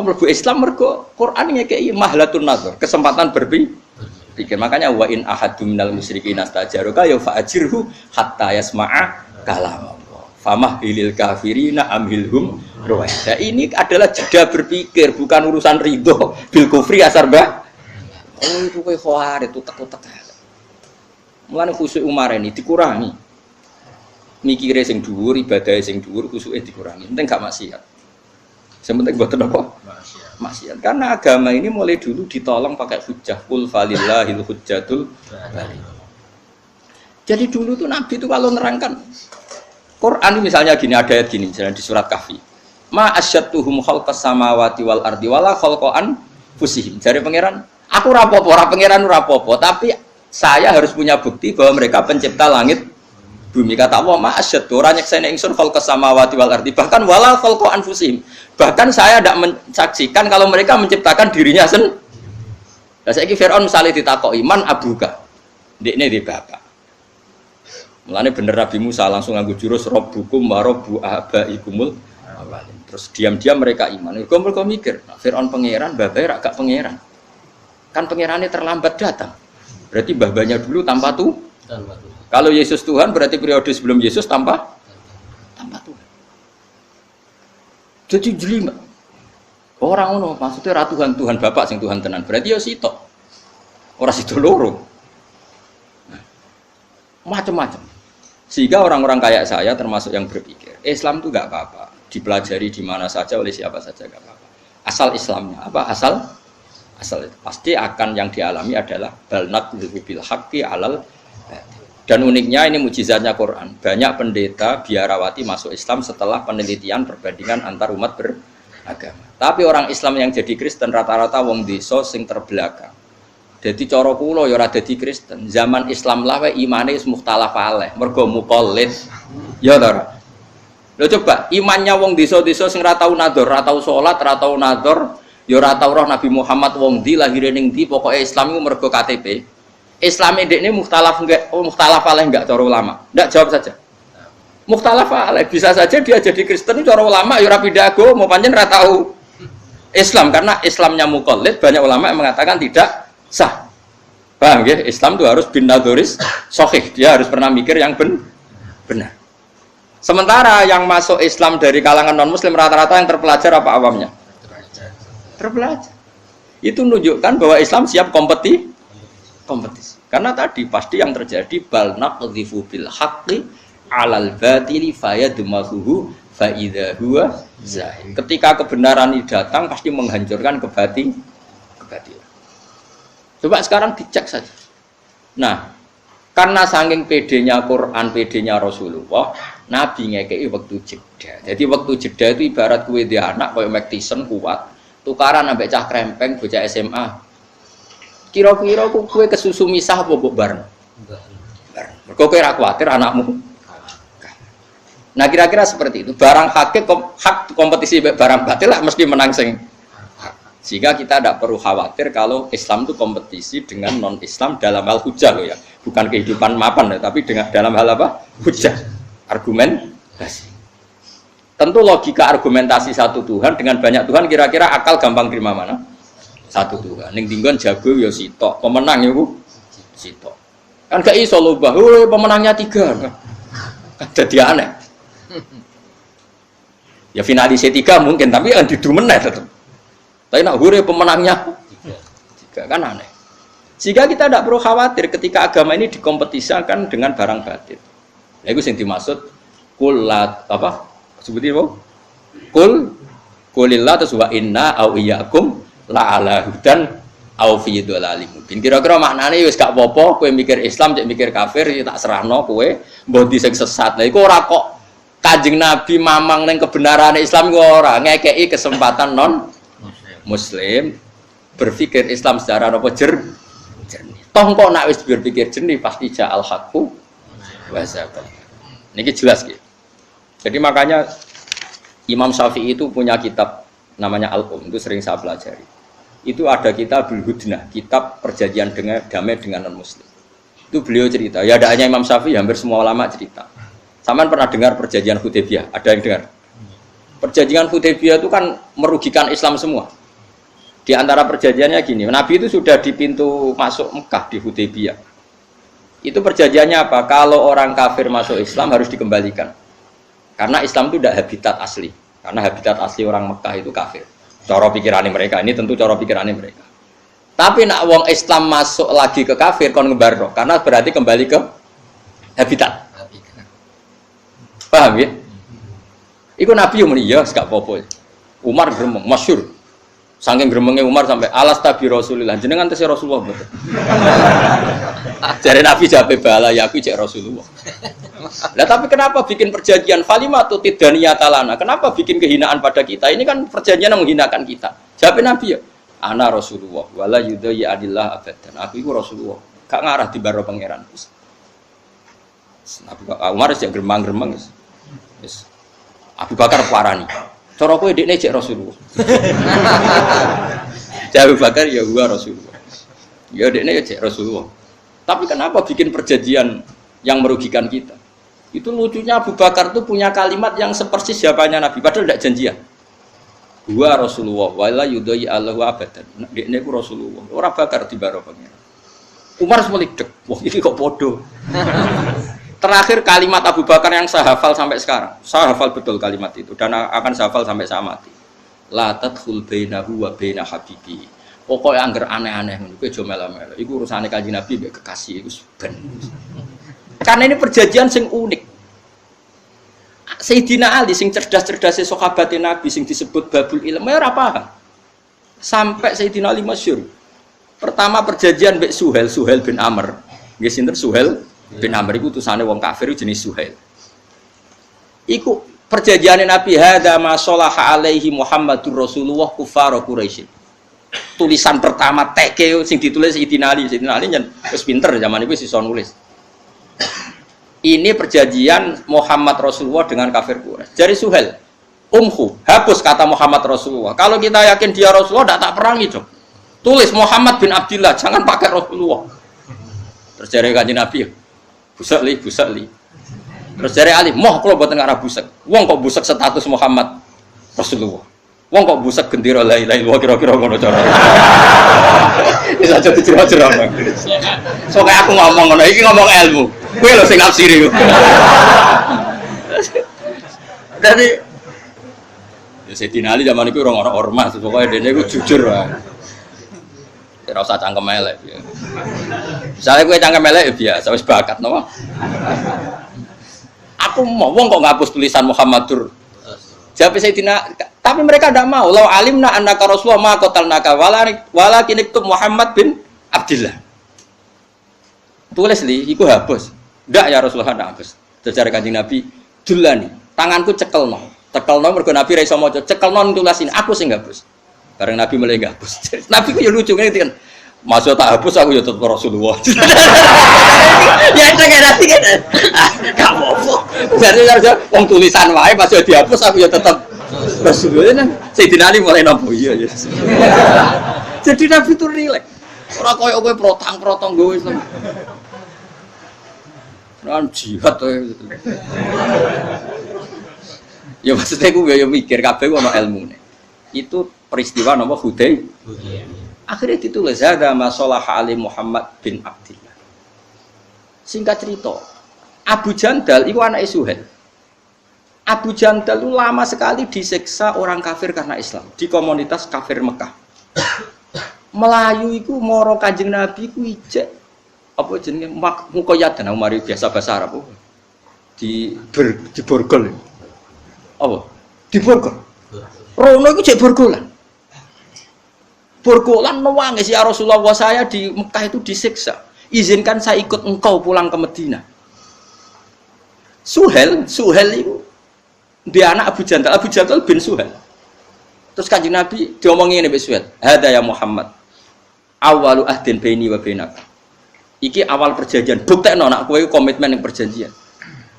[SPEAKER 2] mlebu Islam mergo Quran ngekeki mahlatun nazar, kesempatan berpikir. Makanya wa in ahadum minal musyrikin astajaruka ya fa'ajirhu hatta yasma'a kalam Allah. Famahilil kafirina amhilhum ruwaida. Ini adalah jeda berpikir, bukan urusan ridho bil kufri asar bah. Oh itu kowe khawarit utek-utek. Mulane khusyuk Umar ini dikurangi. Mikire sing dhuwur, ibadahe sing dhuwur, khusuke dikurangi. Penting gak maksiat. Sing penting mboten apa? Maksiat. Karena agama ini mulai dulu ditolong pakai hujjah. Qul falillahil hujjatul baligh. Jadi dulu tuh Nabi itu kalau nerangkan Quran misalnya gini, ada ayat gini misalnya di surat Kahfi. Ma asyattuhum khalqas samawati wal ardi wala khalqan fusihim. Dari pangeran, aku rapopo, ora pangeran ora rapopo, tapi saya harus punya bukti bahwa mereka pencipta langit bumi. Kata Allah, ma'asyad, orang nyekseni ingsun khalqas samawati wal ardi, bahkan walal khalqa anfusihim, bahkan saya tidak mensaksikan kalau mereka menciptakan dirinya sendiri. Nah, saiki Fir'aun misalnya ditakoki man abuka, ndekne di bapak. Mulane bener Nabi Musa langsung nganggo jurus rabbukum wa rabbu abaikumul awalin. Terus diam-diam mereka iman. Mereka mikir, nah, Fir'aun pangeran, babanya gak pangeran. Kan pangerannya terlambat datang. Berarti babanya dulu tanpa Tuhan. Kalau Yesus Tuhan berarti periode sebelum Yesus tanpa Tuhan. Jadi jelimet. Orang ono maksudnya ratu Tuhan Bapak sing Tuhan tenan. Berarti ya sitok. Ora sitok loro. Macam-macam. Sehingga orang-orang kayak saya termasuk yang berpikir Islam itu enggak apa-apa, dipelajari di mana saja oleh siapa saja enggak apa-apa. Asal Islamnya apa? Asal itu pasti akan yang dialami adalah balnat bil haqqi alal. Dan uniknya ini mujizatnya Quran. Banyak pendeta biarawati masuk Islam setelah penelitian perbandingan antar umat beragama. Tapi orang Islam yang jadi Kristen rata-rata wong desa sing terbelakang. Jadi cara kula ya ora dadi Kristen. Zaman Islam lah wae imane wis mukhtalaf alaih, mergo muqallid. Ya ta ora? Lho coba imannya wong desa-desa sing ora tau nador, ora tau salat, ora tau nador, ya ora tau roh Nabi Muhammad wong ndi lahire ning ndi, pokoke Islam iku mergo KTP. Islame ndekne mukhtalaf enggak? Oh, mukhtalaf alaih enggak cara ulama? Enggak, jawab saja. Mukhtalaf alaih, bisa saja dia jadi Kristen cara ulama ya ora pindah agama, pancen ora tau Islam karena Islamnya muqallid, banyak ulama yang mengatakan tidak sah. Paham ya? Islam itu harus bin nadoris sahih, dia harus pernah mikir yang benar. Sementara yang masuk Islam dari kalangan non muslim rata-rata yang terpelajar apa awamnya? Terpelajar. Itu menunjukkan bahwa Islam siap kompetisi. Karena tadi pasti yang terjadi bal naqdhifu bil haqqi 'alal batili fayadmaghuhu fa idza huwa zahir. Ketika kebenaran ini datang pasti menghancurkan kebatilan. Coba sekarang dicek saja. Nah, karena saking PD-nya Quran, PD-nya Rasulullah, Nabi ngekei waktu jeda. Jadi waktu jeda itu ibarat kue dia anak kayak Mike Tyson kuat, tukaran ambek cah krempeng bocah SMA. Kira-kira kue kesusu misah apa bareng? Bareng. Mergo kowe ora kuwatir anakmu. Nah, kira-kira seperti itu. Barang hak kompetisi barang batil lah mesti menang sing. Sehingga kita tidak perlu khawatir kalau Islam itu kompetisi dengan non-Islam dalam hal hujah loh ya, bukan kehidupan mapan ya, tapi dengan dalam hal apa? Hujah, argumentasi. Tentu logika argumentasi satu Tuhan dengan banyak Tuhan kira-kira akal gampang terima mana? Satu Tuhan. Ning dinggon jago ya sitok, pemenang ya bu sitok. Kan gak iso lobah, pemenangnya 3. Kan jadi aneh. Ya finalis 3 mungkin, tapi yang didu meneh tetep. Tapi nak hure pemenangnya 3 kan aneh. Sehingga kita tidak perlu khawatir ketika agama ini dikompetisikan dengan barang batil. Nah, itu yang dimaksud kulat apa? Sebutin apa? Kulillah terus wa inna au iyyakum la ala hudan au fi dhalalim mubin. Kira-kira maknane wis gak apa-apa kowe mikir Islam cek mikir kafir ya tak serahno kowe mbok di sing sesat. Lah iku ora kok Kanjeng Nabi mamang ning kebenaran Islam kok ora ngekeki kesempatan non Muslim berpikir Islam secara apa jernih. Toh kok nak wis berpikir jernih pasti ja'al haqqu wa zaqa. Niki jelas gitu. Jadi makanya Imam Syafi'i itu punya kitab namanya Al-Um, itu sering saya pelajari. Itu ada kitabul hudnah, kitab perjanjian damai dengan non muslim. Itu beliau cerita. Ya ada hanya Imam Syafi'i, hampir semua ulama cerita. Saman pernah dengar perjanjian Hudaybiyah? Ada yang dengar? Perjanjian Hudaybiyah itu kan merugikan Islam semua. Di antara perjanjiannya gini, Nabi itu sudah di pintu masuk Mekah di Hudaybiyah. Itu perjanjiannya apa? Kalau orang kafir masuk Islam harus dikembalikan. Karena Islam itu tidak habitat asli. Karena habitat asli orang Mekah itu kafir. Cara pikirannya mereka, ini tentu cara pikirannya mereka. Tapi nak wong Islam masuk lagi ke kafir kon ngebarno, karena berarti kembali ke habitat. Paham ya? Iku Nabi yang muni ya, gak apa-apa. Umar gremeng, masyhur. Saking gremenge Umar sampai alas tabi Rasulullah. Jenengan tese Rasulullah betul. Jare Nabi jape bala ya aku cek Rasulullah. Lah tapi kenapa bikin perjanjian falimatu tidaniyata? Kenapa bikin kehinaan pada kita? Ini kan perjanjian yang menghinakan kita. Jawab Nabi ya, ana Rasulullah wala yudai adillah abadan. Aku itu Rasulullah. Gak ngarah di baro pangeran. Nabi Umar sing gremang-gremeng wis. Abu Bakar parani. Cara kowe dekne cek Rasulullah. Abu Bakar ya gua Rasulullah. Ya dekne cek Rasulullah. Tapi kenapa bikin perjanjian yang merugikan kita? Itu lucunya Abu Bakar itu punya kalimat yang sepersis jawabannya Nabi, padahal tidak janjian. Gua Rasulullah, wala yudai Allahu abadan. Dekne ku Rasulullah. Ora bakar di baro pangeran. Umar semelik dek. Wah ini kok bodoh. Terakhir kalimat Abu Bakar yang saya hafal sampai sekarang. Saya hafal betul kalimat itu dan akan saya hafal sampai saya mati. La tadkhul bainahu wa baina habibi. Pokoknya angger aneh-aneh ngono kuwi aja melo-melo. Iku urusane Kanjeng Nabi mbek kekasih iku ben. Karena ini perjanjian sing unik. Sayyidina Ali sing cerdas-cerdase sahabat Nabi sing disebut babul ilm ora paham. Sampai Sayyidina Ali masyhur. Pertama perjanjian mbek Suhail bin Amr. Nggih sinten Suhail bin Amr iku utusane wong kafir jenis Suhail. Iku perjanjian Nabi hadza ma shalaha alaihi Muhammadur Rasulullah kufar Quraisy. tulisan pertama TK sing ditulis Sayyidina Ali nyen wis pinter zaman itu iso nulis. Ini perjanjian Muhammad Rasulullah dengan kafir Quraisy. Dari Suhel, hapus kata Muhammad Rasulullah. Kalau kita yakin dia Rasulullah, tak perangi dong. Tulis Muhammad bin Abdillah, jangan pakai Rasulullah. Terus dari Kanjeng Nabi, busak li. Terus dari Ali, moh kalau buat ngarah busak. Wong kok busak status Muhammad Rasulullah. Wong kok busak gendera la ilaha illallah kira-kira ngono cara. Wis aja dicerah-cerah. So kayak aku ngomong ngono, iki ngomong ilmu. Kowe lho sing nafsiri. Dari ya Sayyidina Ali zaman itu orang ormas, pokoknya dene iku jujur wae. Ora usah cangkem elek ya. Misalnya kowe cangkem elek ya biasa wis bakat napa. Aku mau wong kok ngapus tulisan Muhammadur. Jawab Sayyidina, tapi mereka tidak mau. Lau alimna annaka Rasulullah ma qatalnaka walakin iktub Muhammad bin Abdillah. Tulis li, iku hapus. Ndak ya Rasulullah ndak hapus. Secara Kanjeng Nabi, dulani, tanganku cekelno. Cekelno mergo Nabi ra iso maca, cekelno tulisin aku sing hapus. Bareng Nabi mulai hapus. Nabi ku yo lucu ngene kan. Masuk tak hapus aku ya tetep Rasulullah. Ya itu kan nanti kan. Gak apa-apa. Jadi harusnya wong tulisan wae pas dihapus aku ya tetep Rasulullah. Sayyidina Ali mulai nampu iya ya. Jadi Nabi itu rileks. Ora koyo kowe protang-protong nggo Islam. Nan jihad to. Ya maksudnya gue ya mikir kabeh ono ilmune. Itu peristiwa napa Hudaybiyah. Akhirnya ditulis ada masalah Ali Muhammad bin Abdillah. Singkat cerita, Abu Jandal itu anak Suhel. Abu Jandal itu lama sekali disiksa orang kafir karena Islam di komunitas kafir Mekah. Melayu itu moro Kanjeng Nabi itu ijek apa jenenge mukoyat dan umari biasa bahasa Arab. Di borgol. Apa? Di borgol. Rono itu cek borgolan. Borgolan nangis ya Rasulullah, saya di Mekah itu disiksa. Izinkan saya ikut engkau pulang ke Madinah. Suhel itu dia anak Abu Jandal bin Suhel. Terus Kanjeng Nabi diomongin ini Suhel, "Hada ya Muhammad. Awalu ahdin baini wa bainaka." Iki awal perjanjian. Buktekno nak kowe komitmen yang perjanjian.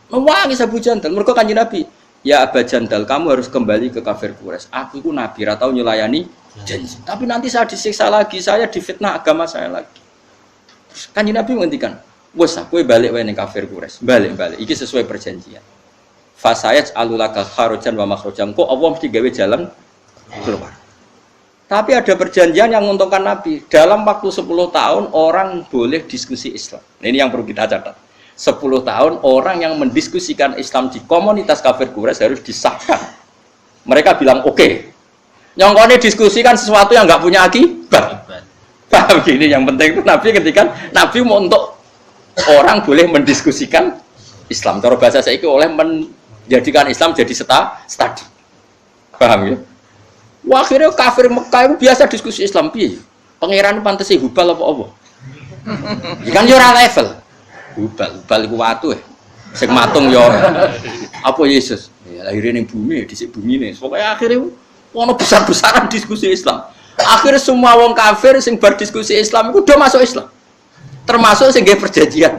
[SPEAKER 2] Nangis Abu Jandal. Mergo Kanjeng Nabi, "Ya Abu Jandal, kamu harus kembali ke kafir Quraisy. Aku itu nabi, ra tau nyulayani janji. Tapi nanti saya disiksa lagi, saya difitnah agama saya lagi." Kanjeng Nabi menghentikan, "Wes kowe balik wae ning kafir Quraisy. Balik. Iki sesuai perjanjian. Fasayaj alulaka kharajan wa makhrajan." Kok Allah mesti gawe jalan keluar. Tapi ada perjanjian yang menguntungkan Nabi. Dalam waktu 10 tahun orang boleh diskusi Islam. Ini yang perlu kita catat. 10 tahun orang yang mendiskusikan Islam di komunitas kafir Quraisy harus disahkan. Mereka bilang oke. Nyongkone diskusikan sesuatu yang nggak punya akibat. Paham gini, yang penting itu Nabi ketika Nabi mau untuk orang boleh mendiskusikan Islam. Cara bahasa saya itu oleh menjadikan Islam jadi studi. Paham ya? Wah, akhirnya kafir Mekah itu biasa diskusi Islam piye? Pangeran pantesi hubal apa apa? Kan yo ora level. Hubal iku watu sing matung yo apa Yesus. Ya lahir ning bumi dhisik bumine. Pokoke akhirnya ono besar-besaran diskusi Islam. Akhirnya semua wong kafir sing berdiskusi Islam itu udah masuk Islam. Termasuk sing nggih perjanjian.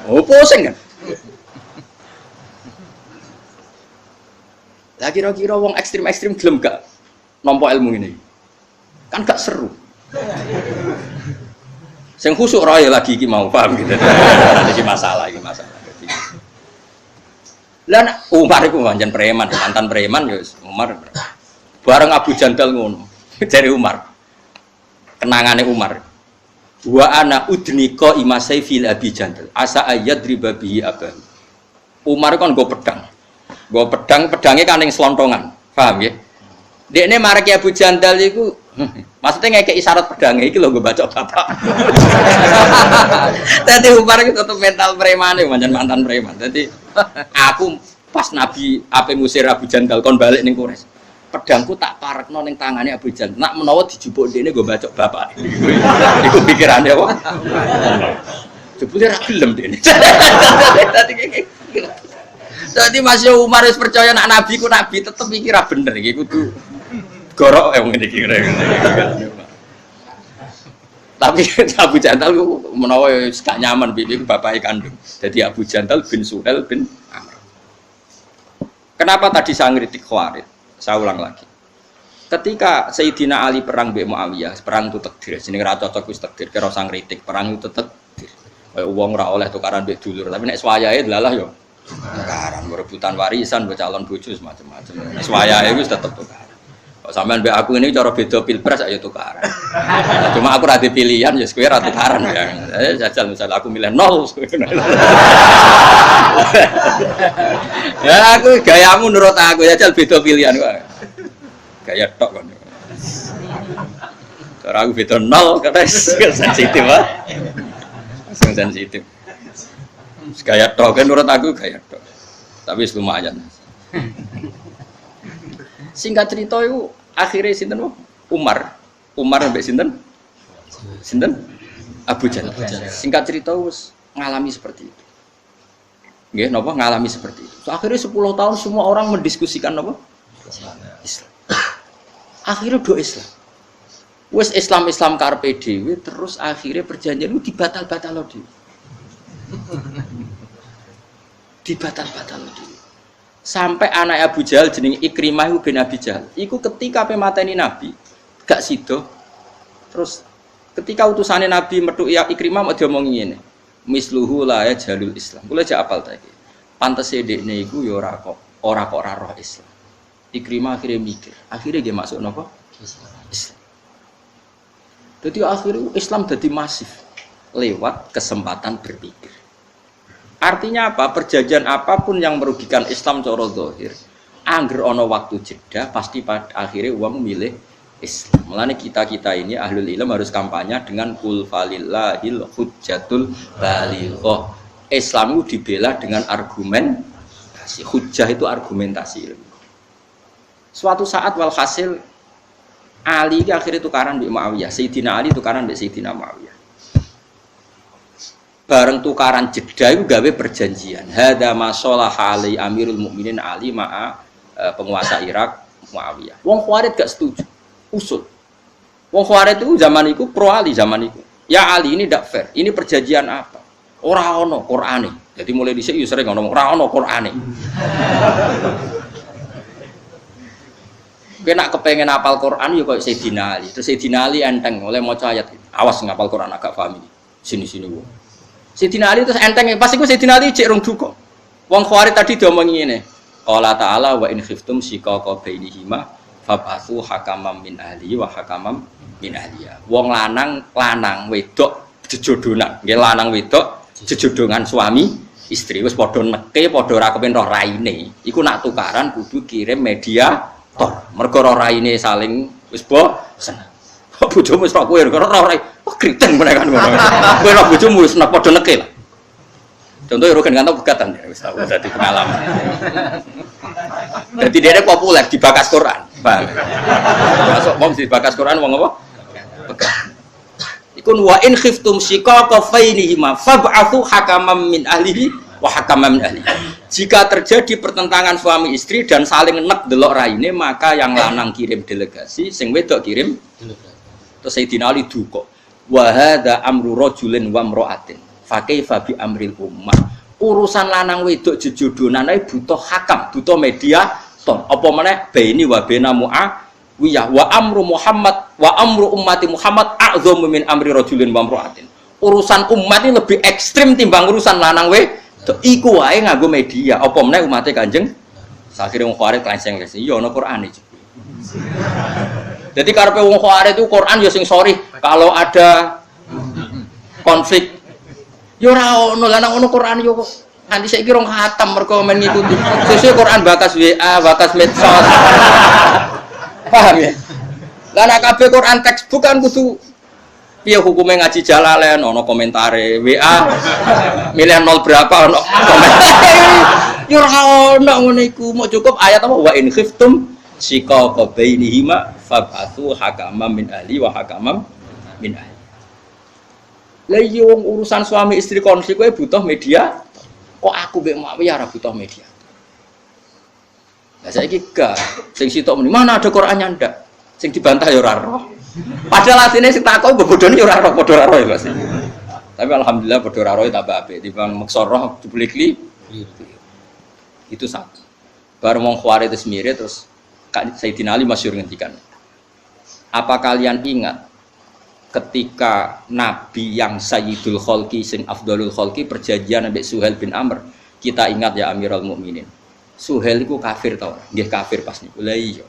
[SPEAKER 2] Oh, pusing kan? Lah kira-kira wong ekstrim-ekstrim gelem gak nampa ilmu ini? Kan gak seru. Sing khusuk ra ya lagi iki mau paham gitu. Iki masalah. Lah Umar iku pancen preman, mantan preman ya Umar. Bareng Abu Jandal ngono. Dari Umar. Kenangane Umar. Wa ana udnika imasai fil Abi Jandal. Asa ayat riba bihi abah. Umar kan nggo pedang. Nggo pedangnya kan ning selontongan. Paham ya? Dekne marek Abu Jandal iku maksudnya ngekek isyarat pedangnya iki lho nggo baca bapak. Dadi Umar itu tetep mental preman mantan preman. Dadi aku pas Nabi ape ngusir Abu Jandal kon balik ning Quraisy. Pedangku tak parekno ning tangane Abu Jandal. Nak menawa dijupuk dekne nggo baca bapak. Iku pikirane apa? Jebule ra gelem dekne. Dadi Mas Umar wis percaya nak Nabi ku Nabi tetep iki ra bener iki kudu gorok ngene iki. Tapi Abu Jandal menawa gak nyaman bibi bapake kandung. Jadi Abu Jandal bin Suhail bin Amr. Kenapa tadi saya ngritik Khawarij? Saya ulang lagi. Ketika Sayyidina Ali perang mbek Muawiyah, perang itu takdir. Jenenge ra cocok wis takdir, kira usah ngritik, perang itu takdir. Kaya wong ora oleh tukaran mbek dulur, tapi nek swayahe delalah yo tukaran, rebutan warisan, mbok calon bojo macam-macam. Nek swayahe wis tetep tukaran. Kok sampean mbek aku ini cara beda pilpres ayo tukaran. Cuma aku ra pilihan ya kowe ra tukaran ya. Jajal misal aku milih 0. Ya aku gayamu nurut aku jajal beda pilihan kok. Gaya tok kan. Cara aku beda 0 kata sensitif ah. Langsung sensitif. Gaya tok kan nurut aku gaya tok. Tapi lumayan. Singkat cerita itu akhirnya sinten Umar sampai sinten Abu Jahal. Singkat cerita wis ngalami seperti itu. Nggih, napa ngalami seperti itu. So, akhirnya 10 tahun semua orang mendiskusikan apa? Islam. Akhirnya do Islam. Wis Islam karepe dhewe terus akhirnya perjanjian itu dibatal-batalo dhewe. Dibatal-batalo dhewe. Sampai anak Abu Jahal jenenge Ikrimah bin Abi Jahal. Iku ketika pemateni Nabi gak sido. Terus ketika utusannya Nabi metu Ikrimah mau diomongi ngene. Misluhu la ya jalul Islam. Kula jak apal ta iki. Pantese dekne iku ya ora kok roh Islam. Ikrimah akhirnya mikir. Akhirnya dia masuk napa? Islam. Jadi akhirnya Islam jadi masif lewat kesempatan berpikir. Artinya apa? Perjanjian apapun yang merugikan Islam cara zahir, angger ana waktu jeda pasti pada akhirnya uang milih Islam. Mulane kita ini ahlul ilm harus kampanye dengan qul falillahil hujjatul balighah. Islam itu dibela dengan argumentasi. Hujjah itu argumentasi ilmu. Suatu saat walhasil Ali akhirnya tukaran di Muawiyah. Sayyidina Ali tukaran di Sayyidina Muawiyah. Bareng tukaran jeda itu gawe perjanjian. Hadza ma shalaha alai Amirul Mukminin Ali ma'a penguasa Irak Muawiyah. Wong Khawarij gak setuju. Usul. Wong Khawarij itu zaman itu pro Ali zaman itu. Ya Ali ini ndak fair. Ini perjanjian apa? Ora ono Qur'ane. Jadi mulai dhisik yo sering ngomong ora ono Qur'ane. Kena kepengen hafal Quran yo koyo Sayyidina Ali. Terus Sayyidina Ali enteng oleh maca ayat. Awas ngapal Quran agak paham iki. Sini-sini wong. Sayyidina Ali terus enteng pas iku Sayyidina Ali cek rong duka. Wong Khawarij tadi diomongi ngene. Qala ta'ala wa in khiftum shiqaqa bainihima fab'atsu hakaman min ahli wa hakaman min ahliya. Wong lanang wedok jejodonan. Nggih lanang wedok jejodongan suami istri wis padha neke padha ora kepen roh raine. Iku nak tukaran kudu kirim media mergo roh raine saling wis bosen. Bojomu wis kowe roh rai. Wah kriteng menekan ngono. Kowe roh bojomu wis padha neke lah. Contoh Rogen Kanto begatan ya wis tau dadi pengalaman. Dadi dia populer di bakas Quran. Bang. Masuk mom di bakas Quran wong apa? Ikun wa in khiftum shiqaqa bainihima fab'atsu hakaman min ahlihi wa hakaman min ahlihi. Jika terjadi pertentangan suami istri dan saling nek delok raine, maka yang lanang kirim delegasi, sing wedok kirim delegasi. Terus Sayyidina Ali duka. Wa hadza amru rajulin wa imra'atin. Fa kaifa bi amril ummah. Urusan lanang wedok jejodonan ae butuh hakam, butuh mediator. Apa meneh baini wa baina Muawiyah wa amru Muhammad wa amru ummati Muhammad a'dhamu min amri rajulin wa imra'atin. Urusan umat ini lebih ekstrim timbang urusan lanang wedok. Iku wae nganggo media. Apa meneh umate Kanjeng akhire wong Khawarij klenceng-klenceng. Ya ana Qur'ane. Jadi karepe wong Khawarij itu Quran ya sing sorry kalau ada konflik. Ya ora ono lanang ono Quran yo kok. Nganti saiki rong khatam mergo men ngikuti. Sesuk Quran bakas WA, bakas medsos. Paham ya? Lah nek kabeh Quran teks bukan kudu piye hukume ngaji Jalalain ono komentare WA milih 0 berapa ono komentar. Ya ora ono ngene iku, mok cukup ayat apa wa in khiftum shiqaqa bainihima fab'atsu hakaman min ahli wa hakaman min ahli. Lah iya wong urusan suami istri konflik kowe butuh media. Kok aku mbek Muawiyah ora butuh media. Lah saiki gak sing sitok muni mana ada Qur'annya ndak. Sing dibantah ya ora roh. Padahal asline sing takok bodone ya ora roh, padha ora roh ya Mas. Tapi alhamdulillah padha ora roh tambah apik timbang maksa roh dibeli itu satu. Baru wong Khawarij itu mirip terus Sayyidina Ali masyhur ngendikan. Apa kalian ingat ketika Nabi yang Sayyidul Khalqi sing Afdhalul Khalqi perjanjian ambek Suhail bin Amr? Kita ingat ya Amirul Mukminin. Suhail iku kafir tau? Nggih kafir pas niku. Lah iya.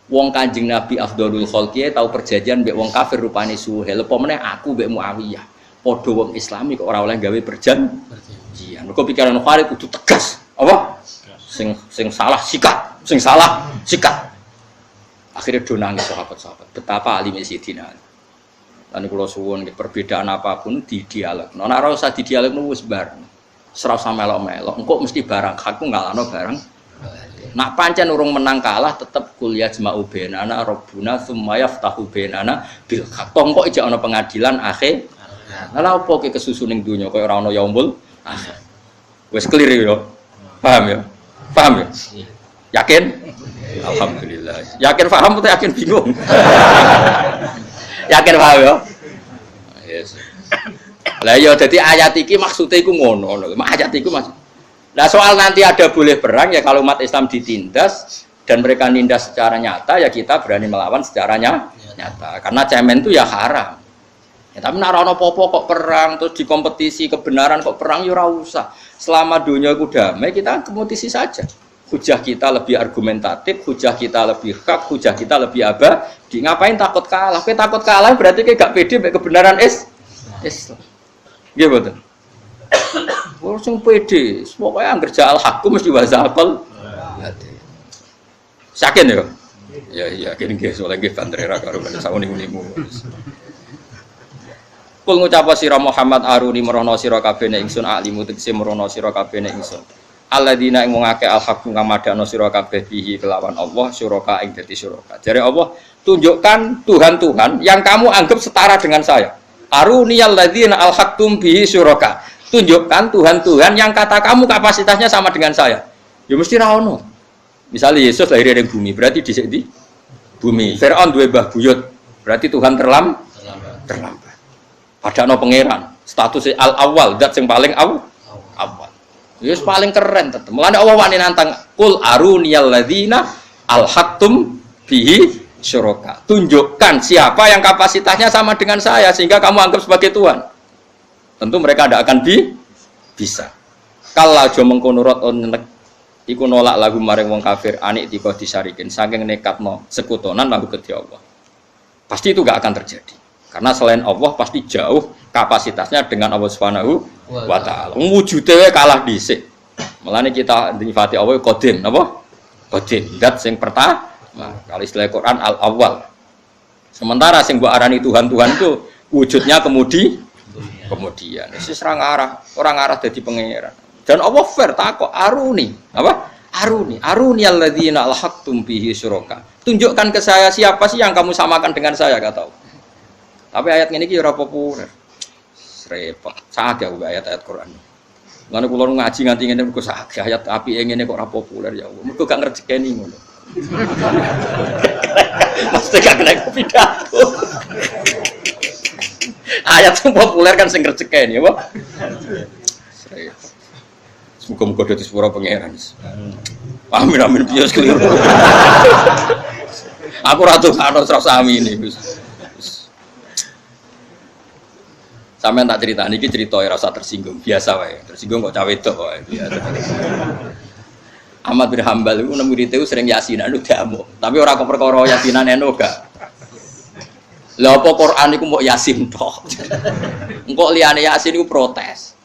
[SPEAKER 2] Wong Kanjeng Nabi Afdhalul Khalqi tau perjanjian mbek wong kafir rupane Suhail. Apa meneh aku mbek Muawiyah. Padha wong Islami kok ora oleh gawe perjanjian. Mergo pikiran Khawarij kudu tegas. Apa? Sing salah sikat, sing salah sikat. Akhirnya do nangis sahabat-sahabat. Betapa alimnya Sayyidina Ali. Lan kula suwun perbedaan apapun di dialog. Nek ora usah di dialog wis bareng. Ora usah melok-melok. Engko mesti barang aku ngalano barang. Nak pancen urung menang kalah tetep kuliah jma'u bainana rabbuna tsumma yaftahu bainana bil haq. Kok ijak ana pengadilan akhir. Lah opo ki kesusu ning donya kaya ora ana yaumul akhir. Wis clear ya. Paham ya? Paham ya? Yakin? Alhamdulillah. Yakin paham atau yakin bingung? Yakin paham ya? Yes. Lah ya dadi ayat iki maksude iku ngono. Ayat iku maksud. Nah soal nanti ada boleh perang ya kalau umat Islam ditindas dan mereka nindas secara nyata ya kita berani melawan secara nyata. Karena cemen itu ya haram. Ya, tapi nek ana apa-apa kok perang terus di kompetisi kebenaran kok perang ya ora usah. Selama dunia itu damai kita kompetisi saja. Hujah kita lebih argumentatif, hujah kita lebih hak, hujah kita lebih abadi. Ngapain takut kalah? Kowe takut kalah berarti kowe gak pede mek kebenaran Islam. Nggih mboten. Wong sing pede, pokoke anggere ja'al hakum mesti wasaqal. Yakin ya? Ya yakin nggih soalnya nggih bandera karo sauni-unimu. Kul ngucapa sira Muhammad aruni merono sira kabehne ingsun alimu tegese merono sira kabehne ingsun. Alladzina ing wong akeh al-haqu kang madhano sira kabeh bihi kelawan Allah syuraka ing dadi syuraka. Jare Allah, tunjukkan Tuhan-Tuhan yang kamu anggap setara dengan saya. Aruni alladzina al-haqtum bihi syuraka. Tunjukkan Tuhan-Tuhan yang kata kamu kapasitasnya sama dengan saya. Ya mesti ra ono. Misalnya Yesus lahir dari bumi, berarti dhisik di bumi. Firaun duwe mbah buyut, berarti Tuhan terlambat. Padahal pangeran, statusnya al-awwal, dat yang paling awal. Yes paling keren tetep. Mulane Allah wani nantang kul aruniyal ladzina alhaqtum bihi syuraka. Tunjukkan siapa yang kapasitasnya sama dengan saya sehingga kamu anggap sebagai Tuhan. Tentu mereka tidak akan bisa. Kalau aja mengkono nenek iku nolak lagu maring wong kafir anik diko disarikin saking nekatno sekutonan lagu kedhi Allah. Pasti itu gak akan terjadi. Karena selain Allah pasti jauh kapasitasnya dengan Allah Subhanahu wa taala. Wujude kalah dhisik. Mulane kita nyifati Allah qadim, napa? Qadim, zat sing pertama. Kalau istilah Quran al-awwal. Sementara sing mbok arani Tuhan-Tuhan itu wujudnya kemudian. Wis orang arah dadi pangeran. Dan Allah fair takok aruni, apa? Aruni alladzina alhaqtum bihi syuraka. Tunjukkan ke saya siapa sih yang kamu samakan dengan saya kata Allah. Tapi ayat ini ki ora populer. Repot. Saged aku ayat-ayat Quran. Lan kula ngaji nganti ngene kok saged ayat apike ngene kok ora populer ya Allah. Mergo gak ngrejekeni ngono. Mesti gak kena pidato. Ayat yang populer kan sing ngrejekeni ya, Pak. Muga-muga dadi sepura pangeran. Amin bios keliru. Aku ratu karo serasa amin iki. Sampeyan tak cerita niki cerita rasa tersinggung, biasa wae. Tersinggung kok cawe wedok wae biasa. Ahmad bin Hambal iku nemu murid sering yasinan lu diamuk, tapi ora kok perkara yasinan eno gak. Lah apa Quran iku mbok yasin tok. Engko liyane yasin iku protes.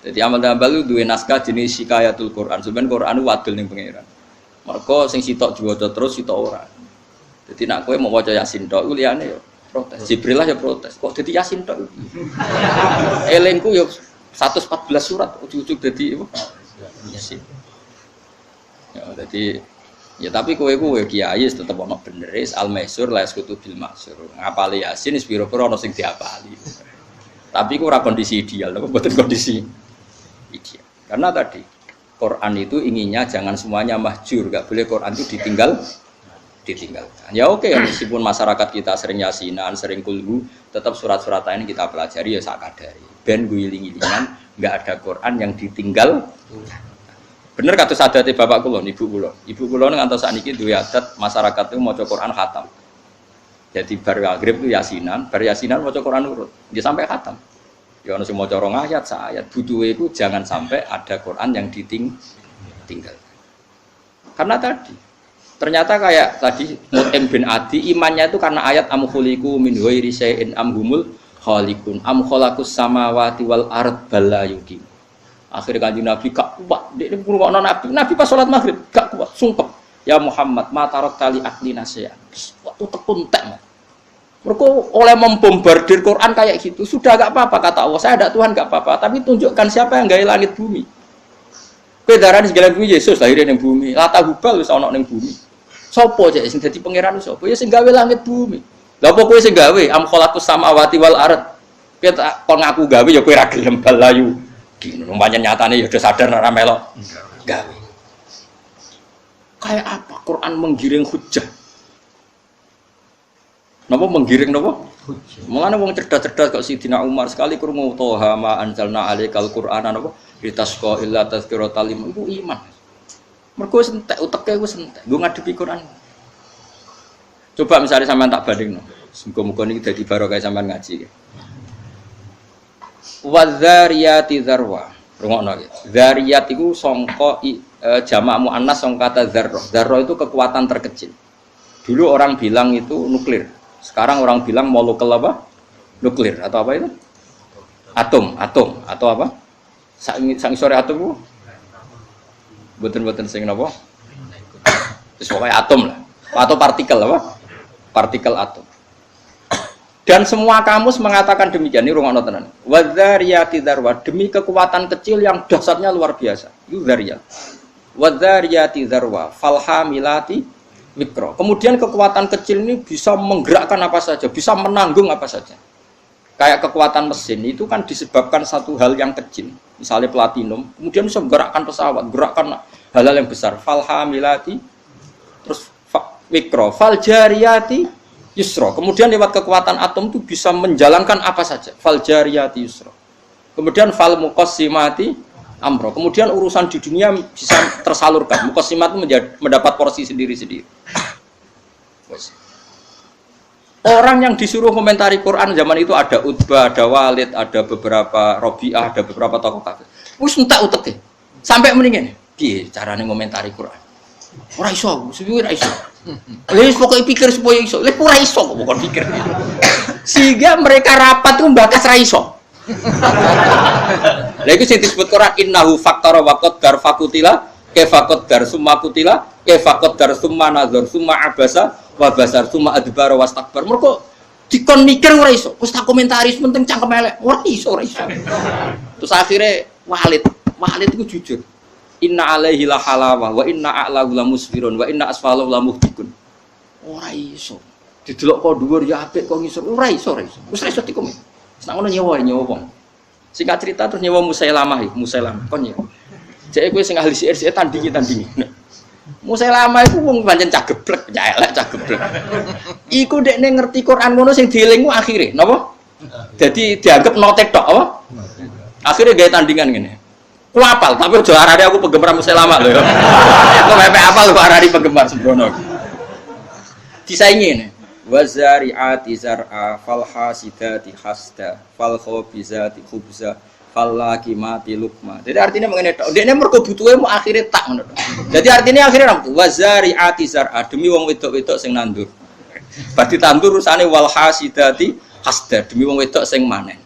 [SPEAKER 2] Jadi Ahmad bin Hambal duwe naskah jenis Shikayatul Quran. Sebenarnya Quran wadul ning pangeran. Mergo sing sitok diwaca terus sitok ora. Jadi nak kowe mau waca yasin tok iku liyane yo protes. Jibril lah ya protes. Kok dadi yasin tok? Elengku yo 114 surat ujug-ujug dadi apa? Yasin. Ya dadi ya tapi kowe kiai tetep ono bener is al-maisur la yaskutu bil maksur. Ngapali yasin wis pira-pira ono sing diapali. Tapi ku ora kondisi ideal, apa mboten kondisi ideal. Karena tadi Quran itu inginnya jangan semuanya mahjur, enggak boleh Quran itu ditinggal ditinggalkan. Ya oke, meskipun masyarakat kita sering yasinan, sering kulhu, tetap surat-surat ini kita pelajari ya sakadari. Ben guling-gilingan, nggak ada Quran yang ditinggal. Bener kata sadate bapak kula, ibu kula ngantos sakniki duwe adat masyarakat itu maca Quran khatam. Jadi bar maghrib itu yasinan maca Quran urut, dia sampai khatam. Ya ono sing maca 2 ayat, sak ayat. Butuhe iku jangan sampai ada Quran yang ditinggal. Karena ternyata kayak tadi Mut'im bin Adi imannya itu karena ayat am khuliqu min ghairi syai'in am humul khaliqun am khalaqus samawati wal ard bala yuqim. Akhir kanjeng Nabi gak kuat, dia ngrungokno Nabi pas salat maghrib gak kuat, sumpah. Ya Muhammad, ma tarok tali aklina saya. Waktu tekuntek. Mereka oleh membombardir Quran kayak gitu, sudah gak apa-apa kata Allah, saya ada Tuhan gak apa-apa, tapi tunjukkan siapa yang gawe langit bumi. Kowe darani segala bumi Yesus lahir ning bumi, Lata Hubal wis ana ning bumi. Sopo cek sing dadi pangeran sapa? Ya sing gawe langit bumi. Lha apa kowe sing gawe am khalaqus samawati wal ard. Kowe tak kon ngaku gawe ya kowe ra gelem balayu. Dino pancen nyatane ya udah sadar ora melok gawe. Kayak apa Quran menggiring hujjah? Napa menggiring napa? Hujjah. Mulane wong cerdas-cerdas kok Sidina Umar sekali krungu toha ma anzalna alaikal qur'ana napa? Litasqa illa tazkiratal liman iku iman. Mergo wis entek uteke wis entek. Nggo ngadepi Quran. Coba misalnya sampean tak bandingno. Muga-muga niki dadi barokah sampean ngaji. Wadzariyati dzarwa. Rungokno iki. Zariyat iku sangka jamak muannas sangka kata dzarra. Dzarra itu kekuatan terkecil. Dulu orang bilang itu nuklir. Sekarang orang bilang molekul apa? Nuklir atau apa itu? Atom atau apa? Sang sore atom itu boten sing napa? Wis pokoke atom lah. Atau partikel apa? Partikel atom. Dan semua kamus mengatakan demikian. Ini rungokno tenan. Wadzariyati dzarwa, demi kekuatan kecil yang dahsyatnya luar biasa. Itu dzariyat. Wadzariyati dzarwa, falhamilati mikro. Kemudian kekuatan kecil ini bisa menggerakkan apa saja, bisa menanggung apa saja. Kayak kekuatan mesin itu kan disebabkan satu hal yang kecil, misalnya platinum, kemudian bisa menggerakkan pesawat, gerakkan hal-hal yang besar. Falhamilati, terus mikro, faljariyati yusro. Kemudian lewat kekuatan atom itu bisa menjalankan apa saja. Faljariyati yusro. Kemudian fal muqassimati amro. Kemudian urusan di dunia bisa tersalurkan. Muqassimat itu mendapat porsi sendiri-sendiri. Orang yang disuruh komentari Quran zaman itu ada Utbah, ada Walid, ada beberapa Robi'ah, ada beberapa tokoh kafir. Wis entek uteke. Sampai mendingan. Piye carane komentari Quran? Ora iso, suwi ora iso. Wis pokoke pikir supaya iso. Lek ora iso kok bukan pikir. Sehingga mereka rapat itu mbakas ra iso. Lha iku sing disebut Quran innahu faktara wa qaddar fakutila kefakot dar summa kutila kefakot dar summa nazar summa abasa wa basar summa adbara wastakbar. Mergo dikon mikir ora iso. Wis tak komentari penting cangkem elek. Ora iso. Terus akhirnya Walid itu jujur. Inna alaihi la halawah wa inna a'lahu la musfirun wa inna asfalahu la muhtikun. Ora iso. Didelok kok dhuwur ya apik kok ngisor. Ora iso. Wis ra iso dikomen. Nek ngono nyewa wong. Singkat cerita terus nyewa Musailamah kon nyewa. Jek kowe sing ahli sihir tandingi. Musailamah iku wong pancen cageblek, elek cageblek. Iku dekne ngerti Quran ngono sing dielingmu akhire, napa? Jadi dianggap notek tok apa? Akhirnya gawe tandingan ngene. Ku apal, tapi aja arane aku penggemar Musailamah lho ya. Kok mepe apal kok arani penggemar sembrono. Disaingi ngene. Wazari'ati zar'a falhasidati hasda falkhabizati khubza fallakimati lukma. Jadi artinya mengenai tok. Dekne mergo butuhe mu akhire tak ngono tok. Jadi artinya akhire nang wazari'ati zar'a demi wong wedok-wedok sing nandur. Berarti tandur urusane walhasidati hasda demi wong wedok sing manen.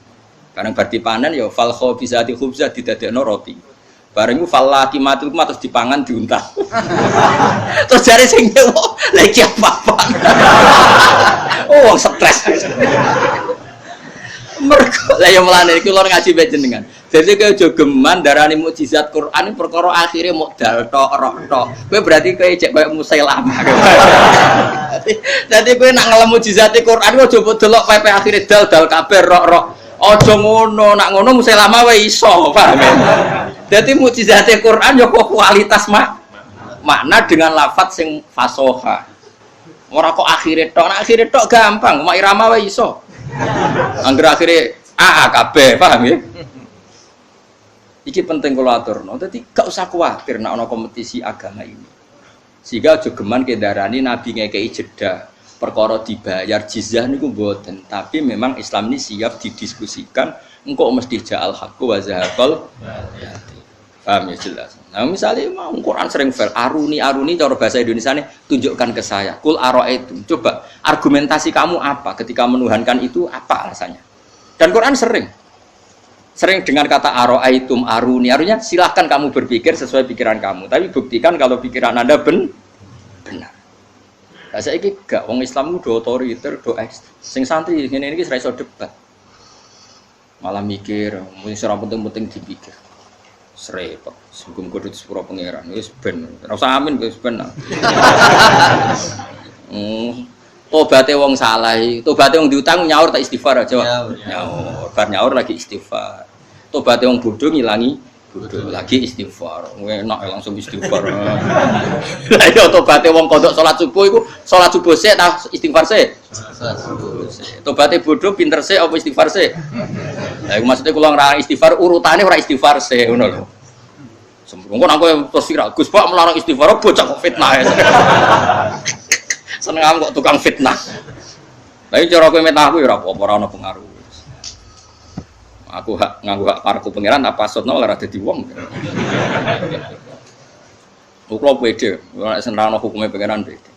[SPEAKER 2] Karena berarti panen ya falkhabizati khubza didadekno roti. Bareng iku fallakimati lukma terus dipangan diuntah. Terus jare sing nyewa lagi apa-apa. Oh, stres. Mergo lah ya melane iki lho ngaji mbek jenengan. Jadi kowe aja geman darani mukjizat Quran perkara akhire mok dal tok roh tok. Kowe berarti kowe cek koyo Musailamah. Dadi kowe nak ngelem mukjizate Quran kowe aja delok pepe akhire dal kabeh roh. Aja ngono, nak ngono Musailamah wae iso, paham ya? Dadi mukjizate Quran ya kok kualitas makna dengan lafaz sing fasoha. Ora kok akhire tok, nek akhire tok gampang, mak irama wae iso. Angger akhire AA kabeh, paham ya? Iki penting kula aturno. Dadi gak usah kuwatir nek ana kompetisi agama ini. Sehingga aja geman kendarani Nabi ngekeki jeda perkara dibayar jizyah niku mboten, tapi memang Islam ini siap didiskusikan engko mesti ja'al haqqu wa zahaqal batil. Paham ya jelas. Nah, misalnya mau Quran sering fail aruni cara bahasa Indonesianya tunjukkan ke saya. Kul ara'aitum. Coba argumentasi kamu apa ketika menuhankan itu apa alasannya? Dan Quran sering dengan kata ara'aitum aruni. Artinya silahkan kamu berpikir sesuai pikiran kamu, tapi buktikan kalau pikiran Anda benar. Lah saiki gak wong Islam ku do otoriter, do ekstrem. Sing santri ngene iki ora iso debat. Malah mikir, mung ora penting-penting dipikir. Srepot, sungguh kudu sepuro pangeran. Wis ben, ora usah amin wis ben. Tobaté wong salah, tobaté wong diutang nyaur tak istighfar aja. Nyaur, bar nyaur lagi istighfar. Tobaté wong bodho ngilangi bodho lagi istighfar. Enak langsung istighfar. Lah iya tobaté wong kodok salat subuh iku salat subuh sik ta istighfar sik. Salat subuh sik. Tobaté bodho pinter sik apa istighfar sik? Lah iku maksudnya kula ngrang istighfar urutane ora istighfar sik ngono lho. Sempurna aku terus viral Gus Pak melarang istighfar bocah kok fitnah ya. Seneng kok tukang fitnah. Lah iki cara kowe metah aku ya ora apa-apa ora ono pengaruh. Aku hak nganggo hak parku pangeran apa sotno ora dadi wong. Kula pede, nek senrano hukume pangeran pede.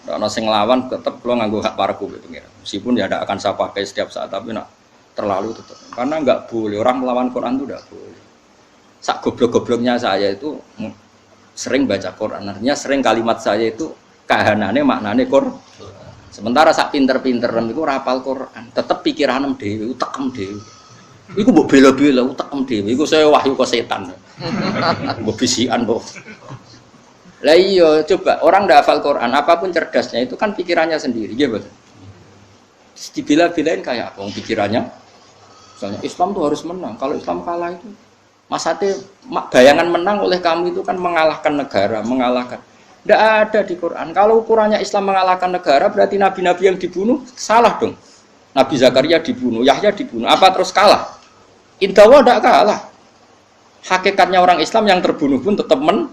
[SPEAKER 2] Nek ana sing nglawan tetep kula nganggo hak parku pangeran. Meskipun ya ndak akan saya pakai setiap saat tapi nak terlalu tetap. Karena enggak boleh orang melawan Quran itu enggak boleh. Sak goblok-gobloknya saya itu sering baca Quran. Artinya sering kalimat saya itu kahanane maknane Quran. Sementara sak pinter-pinteran iku rapal Quran, tetep pikiranem dhewe, utekem dhewe. Iku mbok bela-bela utekem dhewe. Iku saya wahyu ke setan. Mbok bisikan mbok. Lah iya, coba orang ndak hafal Quran, apapun cerdasnya itu kan pikirannya sendiri, ya betul. Dibela-belain kayak apa pikirannya? Misalnya Islam tuh harus menang. Kalau Islam kalah itu masate bayangan menang oleh kamu itu kan mengalahkan negara, mengalahkan. Tidak ada di Quran. Kalau ukurannya Islam mengalahkan negara, berarti nabi-nabi yang dibunuh salah dong. Nabi Zakaria dibunuh, Yahya dibunuh. Apa terus kalah? Indawa tidak kalah. Hakikatnya orang Islam yang terbunuh pun tetap menang.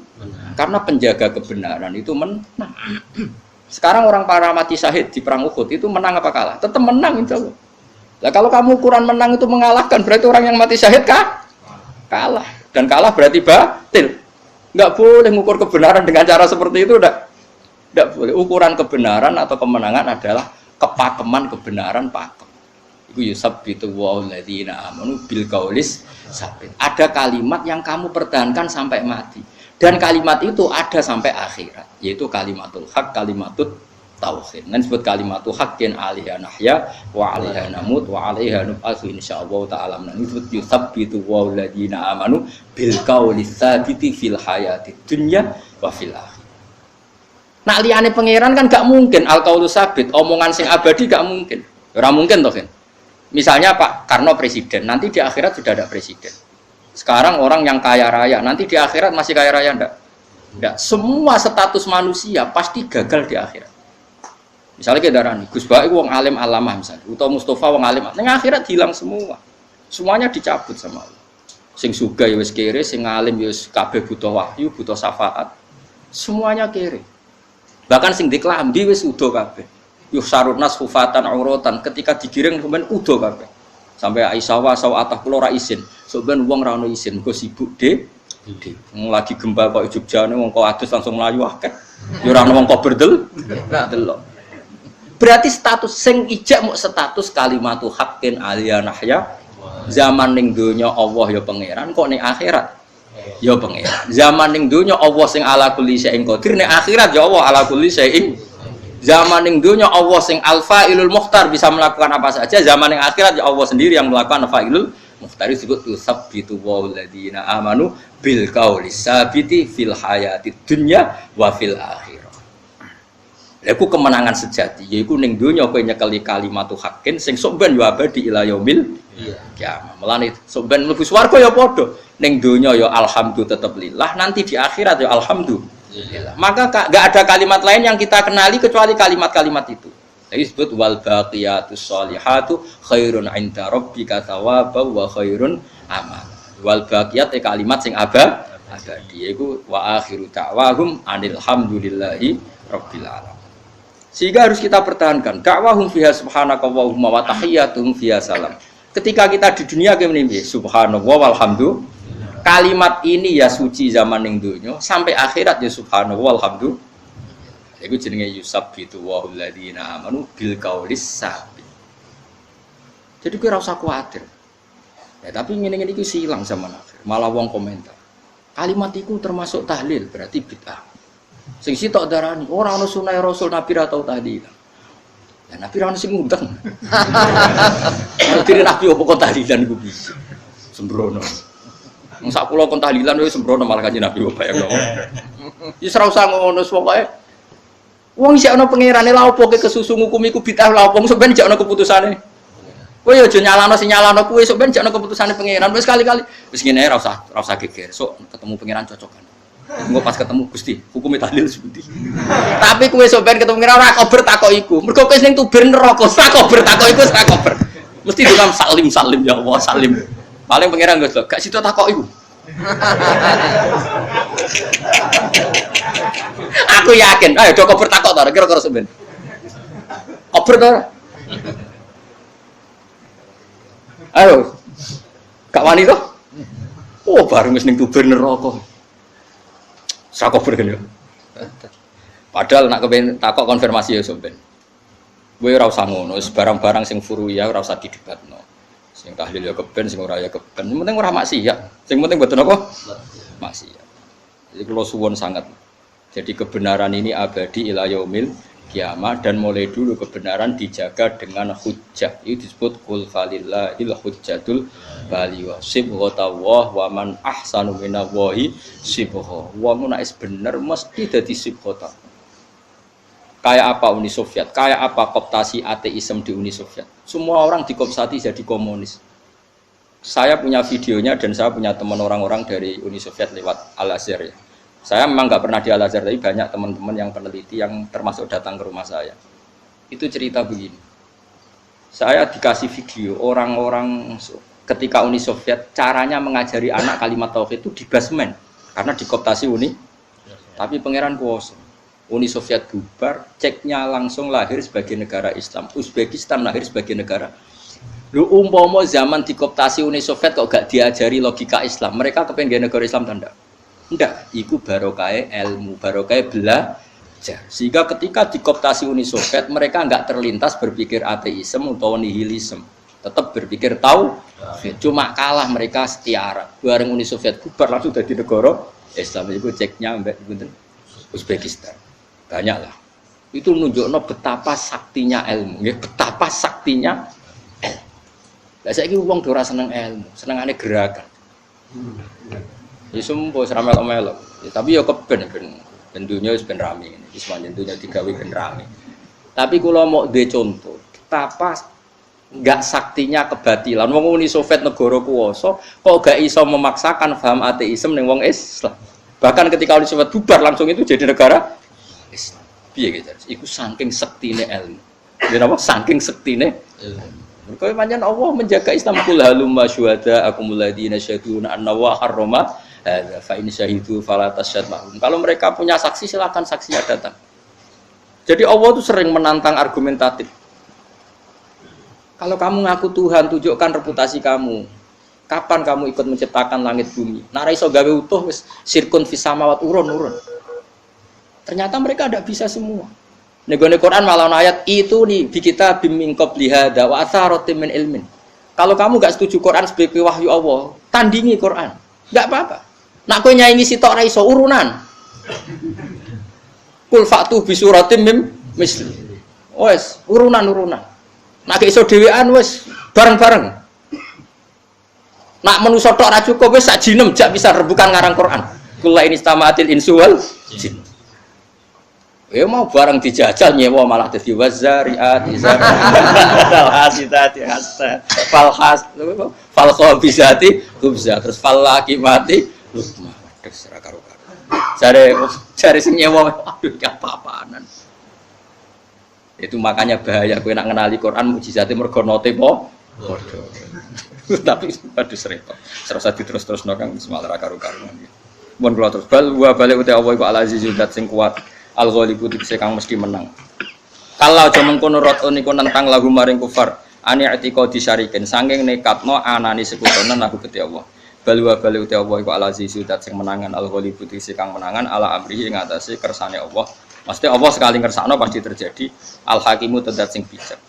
[SPEAKER 2] Karena penjaga kebenaran itu menang. Sekarang orang para mati syahid di perang Uhud itu menang apa kalah? Tetap menang insya Allah. Nah, kalau kamu ukuran menang itu mengalahkan, berarti orang yang mati syahid kalah. Dan kalah berarti batil. Nggak boleh mengukur kebenaran dengan cara seperti itu. Nggak boleh. Ukuran kebenaran atau kemenangan adalah kepakeman kebenaran pakem. Iku yusabbitu walladzina amanu bil qaulis sabit. Ada kalimat yang kamu pertahankan sampai mati. Dan kalimat itu ada sampai akhirat. Yaitu kalimatul haq, kalimatut tauhid. Dan disebut kalimatul haqqin alaiha nahya wa alaiha namut wa alaiha nub'atsu insyaallah ta'ala. Dan disebut yusabbitu walladzina amanu bil qaulis sabiti fil hayatid dunya wa fil akhirah. Nak liyane pangeran kan gak mungkin al qaulus sabit, omongan sing abadi gak mungkin. Ora mungkin toh kan. Misalnya Pak Karno presiden, nanti di akhirat sudah ada presiden. Sekarang orang yang kaya raya, nanti di akhirat masih kaya raya enggak? Enggak. Semua status manusia pasti gagal di akhirat. Misalnya kayak darani, Gus Baik wong alim alamah misalnya, atau Mustafa wong alim, neng akhirat hilang semua. Semuanya dicabut sama Allah. Sing sugih ya wis kere, sing alim ya wis kabeh butuh wahyu, butuh syafaat. Semuanya kere. Bahkan sing diklambi wis udo kabeh. Yusarutnas hufatan auratan, ketika digiring kemudian udo kabeh. Sampai Aisyah wa sawatah kula ora izin. Soben wong ra ono izin, go sibuk wong lagi gempa kok Jogjane wong kok adus langsung mlayu akeh. Ya ora ono wong kok delok. Berarti status sing ijak muk status kalimatu haqqin aliyah nahya. Zaman ning donya Allah ya pangeran, kok ning akhirat ya pangeran. Zaman ning donya Allah sing ala kulli syai'in qadir, ning akhirat ya Allah ala kulli syai'in. Zaman ning dunya Allah sing al-fa'ilul mukhtar bisa melakukan apa saja, zaman yang akhirat ya Allah sendiri yang melakukan fa'ilul mukhtar. Disebut tsabbitu walladzina amanu bil qaulis sabiti fil hayatid dunya wa fil akhirah. Lha ku kemenangan sejati yaiku ning dunya kowe nyekeli kalimatu haqqin sing sok ben yo abadi ila yaumil kiamah. Mulane sok ben mlebu swarga ya padha. Ning dunya ya alhamdulillah tetep lillah, nanti di akhirat ya alhamdulillah. Maka nggak ada kalimat lain yang kita kenali kecuali kalimat-kalimat itu. Jadi disebut wal baqiyatus sholihatu khairun 'inda rabbika thawaban wa khairun amal. Wal baqiyat kalimat sing abadi iku wa akhiru da'wahum anil hamdulillahi rabbil alamin. Sehingga harus kita pertahankan da'wahum fiha subhanakallahumma wa tahiyyatuhum fiha salam. Ketika kita di dunia kemene subhanallah walhamdulillah, kalimat ini ya suci zaman ning donya sampai akhirat ya subhanallah walhamdulillah. Iku jenenge yusabbitu wa alladziina amanu bil qaulis sabit. Jadi kowe ora usah kuwatir. Ya tapi ngene-ngene iki silang zaman akhir. Malah wong komentar. Kalimat itu termasuk tahlil berarti bid'ah. Sing sitok darani ora ana sunah Rasul Nabi ra tau tahlil. Ya Nabi ra ono sing ngundang. Diri Nabi opo kok tahlilan iku piye? Sembrono. Wong sak kula kon tahlilan wis sembrono malah kanjeng Nabi opo bayang. Wis ora usah ngono pokoke. Wong isih ana pangerane lha opo ke kesusu ngukum iku bid'ah lha opo sok ben jek ana keputusane. Kowe yo aja nyalano sing nyalano kuwi sok ben jek ana keputusane pangeran. Wis kali-kali wis ngene ora usah geger. Sok ketemu pangeran cocokan. Engko pas ketemu Gusti, hukume tahlil sepundi. Tapi kowe sok ben ketemu pangeran ora kober takok iku. Mergo kowe ning tuber neraka, ora kober takok iku ora kober. Mesti dalam salim ya Allah salim. Paling pangeran gak situ takok iku. Aku yakin, ayo do kober takok ta kira-kira sok ben. Kober ta? Ayo. Gak wani to? Oh, bareng wis ning tuber neraka. Sak kober kan ya. Padahal nak kepen takok konfirmasi ya sampean. Kowe ora usah ngono, barang-barang sing furu ya ora usah didebatno. Sing tahlil ya keben, sing ora ya keben. Sing penting ora maksiat. Sing penting mboten apa? Maksiat. Jadi kula suwun sangat. Jadi kebenaran ini abadi ila yaumil kiamah dan mulai dulu kebenaran dijaga dengan hujjah. Itu disebut qul falillahil hujjatul baligha. Sibghatullah wa man ahsanu minallahi sibgha. Wong nek bener mesti dadi sibghata. Kayak apa Uni Soviet? Kayak apa kooptasi ateisme di Uni Soviet? Semua orang dikooptasi jadi komunis. Saya punya videonya dan saya punya teman orang-orang dari Uni Soviet lewat Al-Azhar ya. Saya memang nggak pernah di Al-Azhar, tapi banyak teman-teman yang peneliti yang termasuk datang ke rumah saya. Itu cerita begini. Saya dikasih video orang-orang ketika Uni Soviet caranya mengajari anak kalimat tauhid itu di basement karena dikooptasi Uni. Tapi pangeran kuwasa. Uni Soviet bubar, ceknya langsung lahir sebagai negara Islam. Uzbekistan lahir sebagai negara. Lu umpama zaman dikooptasi Uni Soviet kok gak diajari logika Islam, mereka kepengen negara Islam tanda. Enggak, itu barokah ilmu, barokah belajar. Sehingga ketika dikooptasi Uni Soviet, mereka enggak terlintas berpikir ateisme atau nihilisme. Tetap berpikir tahu, cuma kalah mereka setiara. Bareng Uni Soviet bubar langsung jadi negara Islam. Itu ceknya mbak Uzbekistan. Banyaklah. Itu menunjukkan betapa saktinya ilmu, ya, betapa saktinya ilmu. Lah saiki wong ora seneng ilmu, senengane gerakan. Ya sembo seramel-melok. Ya, tapi ya keben dunya wis ben rame ngene. Wis pancen dunya digawe ben rame. Tapi kula mau duwe contoh, betapa enggak saktinya kebatilan. Wong Uni Soviet negara kuwasa kok gak iso memaksakan paham ateisme ning wong Islam. Bahkan ketika Uni Soviet bubar langsung itu jadi negara Islam. Piye gitu? Iku saking sektine ilmu. Ya napa? Saking sektine ilmu. Mergo pancen Allah menjaga Islam kul halumma syuhada akumul ladina syahiduna anna wa harrama hadza fa in syahidu fala tasyhad lahum. Kalau mereka punya saksi silakan saksinya datang. Jadi Allah itu sering menantang argumentatif. Kalau kamu ngaku Tuhan, tunjukkan reputasi kamu. Kapan kamu ikut menciptakan langit bumi? Nek ra iso gawe utuh wis sirkun fis samawat urun. Ternyata mereka tidak bisa semua. Nego Quran malah ayat itu nih di kita bimingkop lihada wa atharatim min ilmin. Kalau kamu gak setuju Quran sebagai wahyu Allah, tandingi Quran. Gak apa-apa. Nak kowe nyaingi sitok ra iso urunan. Kul fa'tu bi suratim mim misli. Wes urunan. Nak iso dhewean wes bareng-bareng. Nak manusa tok ra cukup wes sak jinem jak bisa rebukan ngarang Quran. Kul la instamaatil insu wal jin. Ya mau barang dijajal nyewa malah dadi wazariat izar hasidati hasta falkhabisati kubza terus falakimati lukma terus ra karo-karo Jare sing nyewa aduh apa-apaanan. Itu makanya bahaya kowe nak ngenali Quran mukjizate mergo note po padha. Tapi aduh repot. Serasa diterus-terusno Kang Ismail ra karo-karuan. Mun kula terus wa balik uti Allah iku al-azizul zat sing kuat al-ghalibu dikse kang mesti menang. Kalau aja mengkono rotun niku nentang lagu maring kufar ani i'tiqadi syarikin saking nekatno anani sekutonan aku Gusti Allah. Bal wa balik uti Allah iku al-azizul zat sing menangan al-ghalibu dikse kang menangan ala amrihi ing atase kersane Allah. Mesti Allah sekali ngersakno pasti terjadi al-hakimu tedat sing bijak.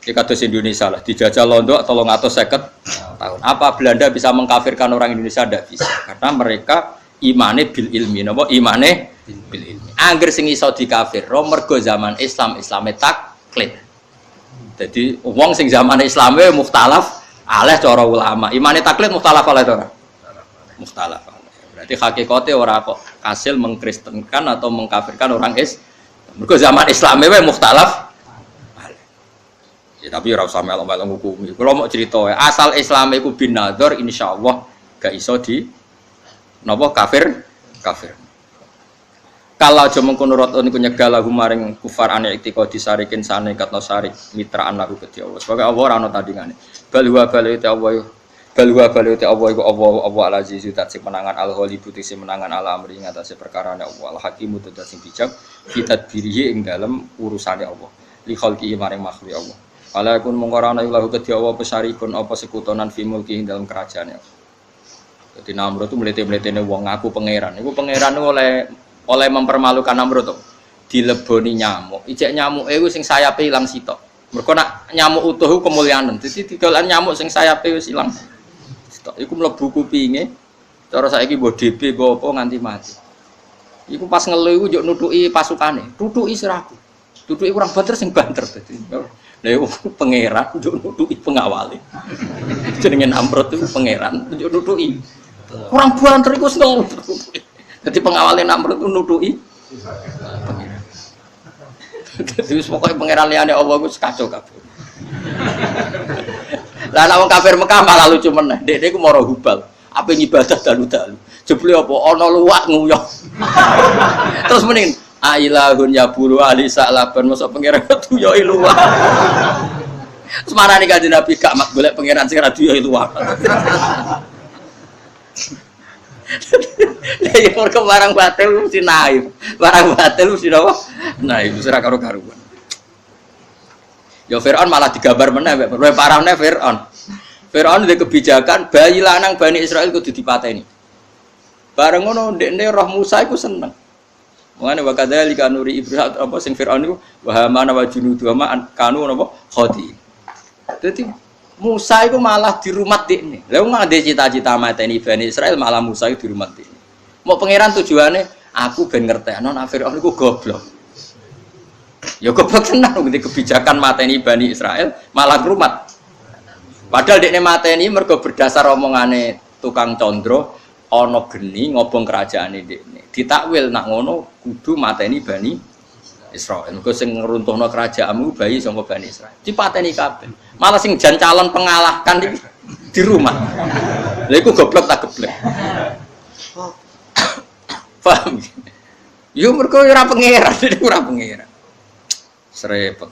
[SPEAKER 2] Iki kados Indonesia lah dijajah Londo 350 tahun. Apa Belanda bisa mengkafirkan orang Indonesia? Tidak bisa. Karena mereka imane bil ilmi, napa imane bil ilmi. Angger sing iso dikafir, mergo zaman Islam Islame taklid. Jadi wong sing zaman Islame mukhtalaf aleh cara ulama. Imane taklid mukhtalaf aleh ora? Mukhtalaf. Berarti hakikate ora kok hasil mengkristenkan atau mengkafirkan orang mergo zaman Islame wae mukhtalaf aleh. Ya tapi ora usah melok-melok hukumi. Kalau mau cerita asal Islam iku bin nadzar insyaallah gak iso di napa kafir. Kalau aja mengkono rot niku nyegah lagu maring kufar ane iktiqadi sarikin sane katno sarik mitraan lagu Gusti Allah. Sebagai Allah ora ana tandingane. Bal huwa balite Allah. Bal huwa balite Allah iku Allah al-azizu tat sing menangan al-ghalibu sing menangan ala amri ngatasé perkarane Allah. Al-hakimu tat sing bijak kitat dirihi ing dalem urusane Allah. Li khalqi maring makhluk Allah. Ala kun mongko ora ana lahu Gusti Allah pesarikun apa sekutonan fi mulki ing dalem kerajaane Allah. Jadi Namrud itu melete-meletene wong ngaku pangeran. Iku pangeran oleh mempermalukan Namrud tuh. Dileboni nyamuk. Ijek nyamuk iku sing sayape ilang sitok. Mergo nak nyamuk utuh kemuliaan. Dadi didolan nyamuk sing sayape wis ilang sitok. Iku mlebu kupinge. Cara saiki mbok DB mbok apa nganti mati. Iku pas ngelu iku njuk nutuki pasukane. Tutuki siraku. Tutuki kurang banter sing banter dadi. Lha iku pangeran njuk nutuki pengawale. Jenenge Namrud itu pangeran njuk nutuki. Kurang banter iku seneng. Jadi pengawalnya Namrud itu nuduhi. Jadi pokoknya pangeran liyane Allah iku kacau kabeh. Lah nek wong kafir Mekah malah lucu meneh. Dekne iku mara hubal. Ape ngibadah dalu-dalu. Jebule apa ana luwak nguyuh. Terus mending ailahun ya bulu ali sa'laban mosok pangeran tuyoi luwak. Semarane kanjeng Nabi gak mak golek pangeran sing ra tuyoi luwak. Ya mergo barang batil mesti naif. Barang batil mesti apa? Naif wis ora karo-karuan. Ya Firaun malah digambar meneh mek parahne Firaun. Firaun duwe kebijakan bayi lanang Bani Israil kudu dipateni. Bareng ngono ndekne roh Musa iku seneng. Mangane wa kadzalika nuri Ibrahim apa sing Firaun iku wa hamana wa junudu ma kanu napa khati. Dadi Musa itu malah dirumat dekne. Lha wong ade cita-cita mateni Bani Israil malah Musa itu dirumat dekne. Mau pangeran tujuane aku ben ngertekno nek Firaun iku goblok. Ya goblok tenan ngerti kebijakan mateni Bani Israil malah ngrumat. Padahal dekne mateni mergo berdasar omongane tukang condro ana geni ngobong kerajaane dekne. Ditakwil nak ngono kudu mateni Bani Israil. Mergo sing ngruntuhno kerajaanmu bayi saka Bani Israil. Dipateni kabeh. Malah sing jan calon pengalahkan di rumah. Lha iku goblok tak geblek. Paham? Yo mergo ora pangeran, ora pangeran. Srepet.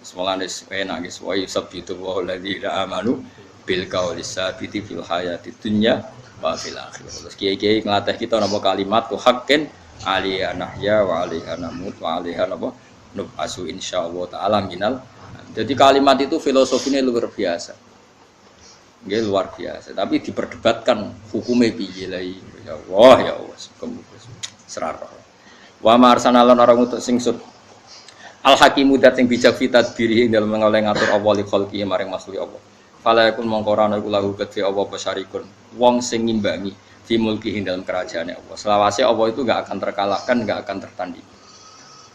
[SPEAKER 2] Semolane enak guys, wa yusabbitu wa alladziina amanu bil qauli sabiti fil hayati dunya wa fil akhirah. Terus kiai-kiai nglatih kita napa kalimat ku haqqin aliyah nahya wa alaiha namut wa alaiha napa nubasu insyaallah taala minal. Jadi kalimat itu filosofinya luar biasa. Nggih luar biasa, tapi diperdebatkan hukumnya piye lah ya Allah ya Allah. Serara. Wa ma arsalna orang utus sing sud al-hakimu dat sing bijak fitat diri dalam ngoleh ngatur Allah li khalqi maring makhluk Allah. Fala yakun mongko ora ana iku lahu kedhe apa pesarikun. Wong sing ngimbangi di mulki dalam kerajaan Allah. Selawase Allah itu enggak akan terkalahkan, enggak akan tertandingi.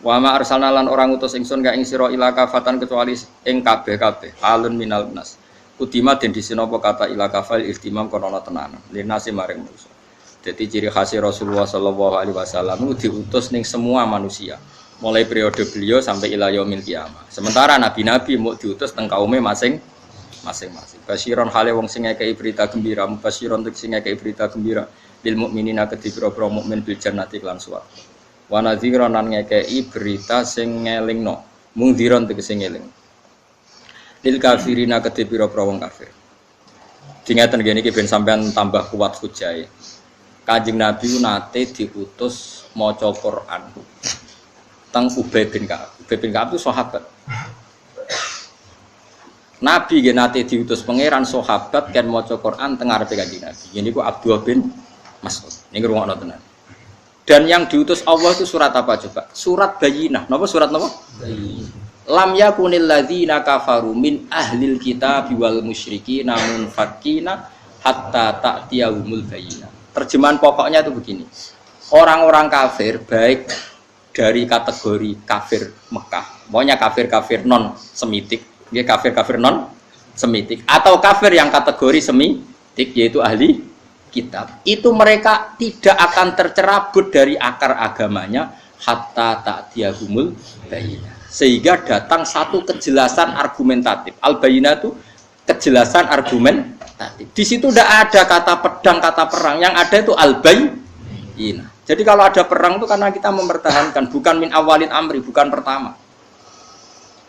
[SPEAKER 2] Wa ma arsalna lan orang utus ingsun ka ing sira ila kafatan kecuali ing kabeh-kabeh alun minal nas. Kudima den disinapa kata ila kafal ihtimam kono tenanan. Linase maring manusia. Jadi ciri khas Rasulullah sallallahu alaihi wasallam itu diutus ning semua manusia. Mulai periode beliau sampai ila yaumil qiyamah. Sementara nabi-nabi mau diutus teng kaume masing-masing. Basyiron hale wong sing ngekeki berita gembira, mubasyiron sing ngekeki berita gembira. lil mukminina kedhi pira-pira mukmin bil jannati lan swarga. Wa nadhira nan ngekeki berita sing ngelingno, mungdiron tegese ngeling. Lil kafirina kedhi pira-pira wong kafir. Dingaten ngene iki ben sampean tambah kuat hujae. Kanjeng Nabi nate diutus maca Quran. Teng Ubay bin Ka'ab. Ubay bin Ka'ab itu sahabat. Nabi nggih nate diutus pangeran sahabat kan maca Quran teng ngarepe Kanjeng Nabi. Ini ku Abdullah bin Mas'ud. Niki rungokno tenan. Dan yang diutus Allah itu surat apa coba? Surat Bayyinah. Napa surat napa? Bayyinah. Lam yakunil ladzina kafaru min ahlil kitab wal musyrikin namun fakina hatta ta'tiyahumul bayyinah. Terjemahan pokoknya itu begini. Orang-orang kafir baik dari kategori kafir Mekah, pokoknya kafir-kafir non semitik, ya kafir-kafir non semitik atau kafir yang kategori semitik yaitu ahli kitab. Itu mereka tidak akan tercerabut dari akar agamanya hatta ta'tiyahumul bayyinah. Sehingga datang satu kejelasan argumentatif. Al-Bayyinah itu kejelasan argumentatif. Di situ tidak ada kata pedang, kata perang. Yang ada itu Al-Bayyinah. Jadi kalau ada perang itu karena kita mempertahankan, bukan min awalin amri, bukan pertama.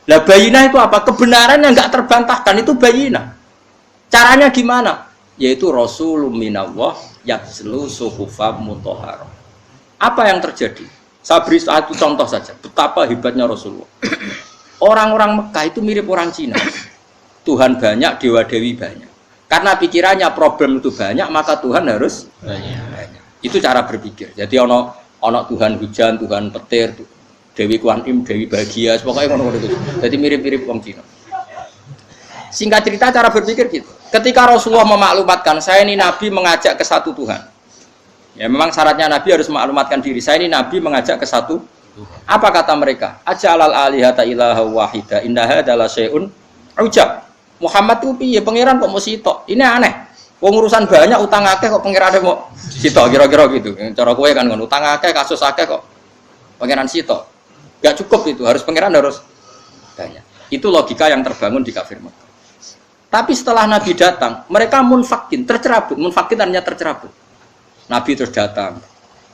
[SPEAKER 2] Lah Bayyinah itu apa? Kebenaran yang nggak terbantahkan itu Bayyinah. Caranya gimana? Yaitu Rasulun minallah yatslu suhufam mutahharah. Apa yang terjadi? Saya beri satu contoh saja, betapa hebatnya Rasulullah. Orang-orang Mekah itu mirip orang Cina. Tuhan banyak, dewa-dewi banyak. Karena pikirannya problem itu banyak, maka Tuhan harus banyak. Itu cara berpikir. Jadi ono Tuhan hujan, Tuhan petir, Dewi Kuan Im, Dewi Bahagia, pokoknya ngono itu. Jadi mirip-mirip orang Cina. Singkat cerita cara berpikir gitu. Ketika Rasulullah memaklumatkan, saya ini Nabi mengajak ke satu Tuhan. Ya memang syaratnya Nabi harus memaklumatkan diri. Saya ini Nabi mengajak ke satu. Apa kata mereka? Aja'alal alihata ilaha wahida innaha adalah syai'un ujab. Muhammad itu piye pangeran kok mau sitok? Ini aneh. Wong urusan banyak utang akeh kok pangeran mau sitok kira-kira gitu. Cara kowe kan ngono, utang akeh kasus akeh kok pangeran sitok. Gak cukup itu, harus pangeran harus banyak. Itu logika yang terbangun di kafir Mekah. Tapi setelah Nabi datang, mereka munfakin, tercerabut. Munfakin artinya tercerabut. Nabi terus datang,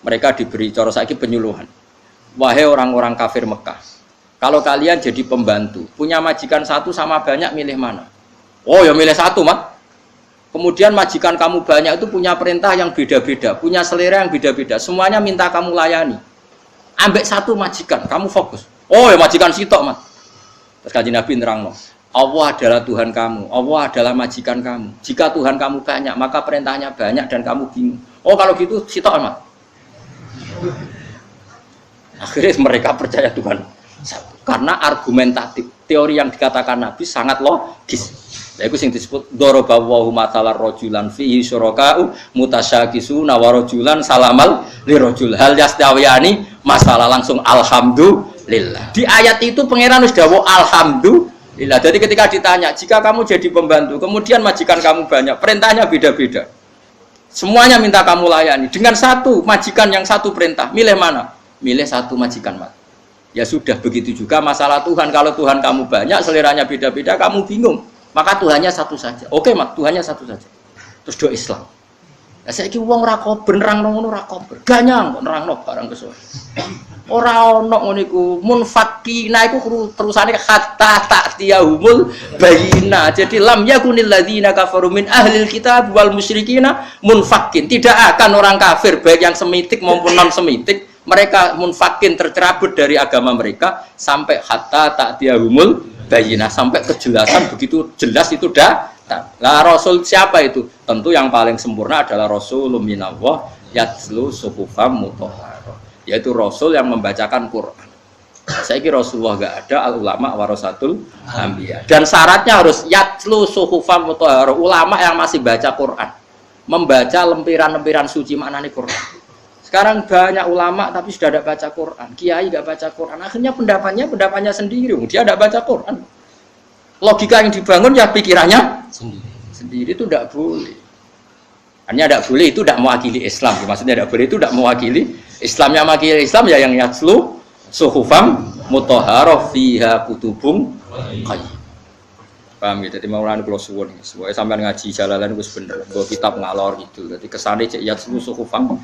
[SPEAKER 2] mereka diberi cara saiki penyuluhan. Wahai orang-orang kafir Mekah, kalau kalian jadi pembantu, punya majikan satu sama banyak, milih mana? Oh ya milih satu mat. Kemudian majikan kamu banyak itu punya perintah yang beda-beda, punya selera yang beda-beda, semuanya minta kamu layani. Ambek satu majikan, kamu fokus. Oh ya majikan sitok mat. Terus Kanjeng Nabi nerangno, Allah adalah Tuhan kamu, Allah adalah majikan kamu. Jika Tuhan kamu banyak, maka perintahnya banyak dan kamu bingung. Oh kalau gitu sitok amat. Akhirnya mereka percaya Tuhan karena argumentatif. Teori yang dikatakan Nabi sangat logis. Nah, itu yang disebut dorobawahu matalar rojulan fihi syuraka'u mutasyakisuna wa rojulan salamal li rojul hal yastawiyani masalah langsung alhamdulillah. Di ayat itu pangeran sudah dawuh alhamdulillah. Jadi ketika ditanya, jika kamu jadi pembantu, kemudian majikan kamu banyak, perintahnya beda-beda. Semuanya minta kamu layani. Dengan satu majikan yang satu perintah, milih mana? Milih satu majikan mat. Ya sudah begitu juga masalah Tuhan. Kalau Tuhan kamu banyak, seleranya beda-beda, kamu bingung. Maka Tuhannya satu saja. Oke mat, Tuhannya satu saja. Terus doa Islam. Nah, saya kira uang rakober, nerang ngono rakober. Ganyang kok nerang no barang kesuwen. Ora ono ngono iku munfakina iku terusane hatta ta'tiyahumul bayyinah. Jadi lam yakunil ladzina kafaru min ahlil kitab wal musyrikina munfakin. Tidak akan orang kafir baik yang semitik maupun non semitik mereka munfakin tercerabut dari agama mereka sampai hatta ta'tiyahumul bayyinah, sampai kejelasan begitu jelas itu datang. Lah Rasul siapa itu? Tentu yang paling sempurna adalah Rasulun minallah yatslu suhufam mutahharah. Yaitu Rasul yang membacakan Quran. Saya kira Rasulullah enggak ada, al ulama warasatul anbiya. Dan syaratnya harus yatslu suhufam mutahharah, ulama yang masih baca Quran. Membaca lempiran-lempiran suci maknanya Quran. Sekarang banyak ulama tapi sudah tidak baca Quran. Kiai enggak baca Quran. Akhirnya pendapatnya sendiri. Dia tidak baca Quran. Logika yang dibangun ya pikirannya sendiri itu tidak boleh. Hanya tidak boleh itu tidak mewakili Islam. Maksudnya tidak boleh itu tidak mewakili Islam. Yang mewakili Islam ya yang yatslu suhufam mutahharah fiha kutubum qayyim. Paham ya? Jadi Maulana kula suwun, supaya sampean ngaji jalalan wis bener, nggo kitab ngalor gitu. Dadi kesane cek ya suhu fam.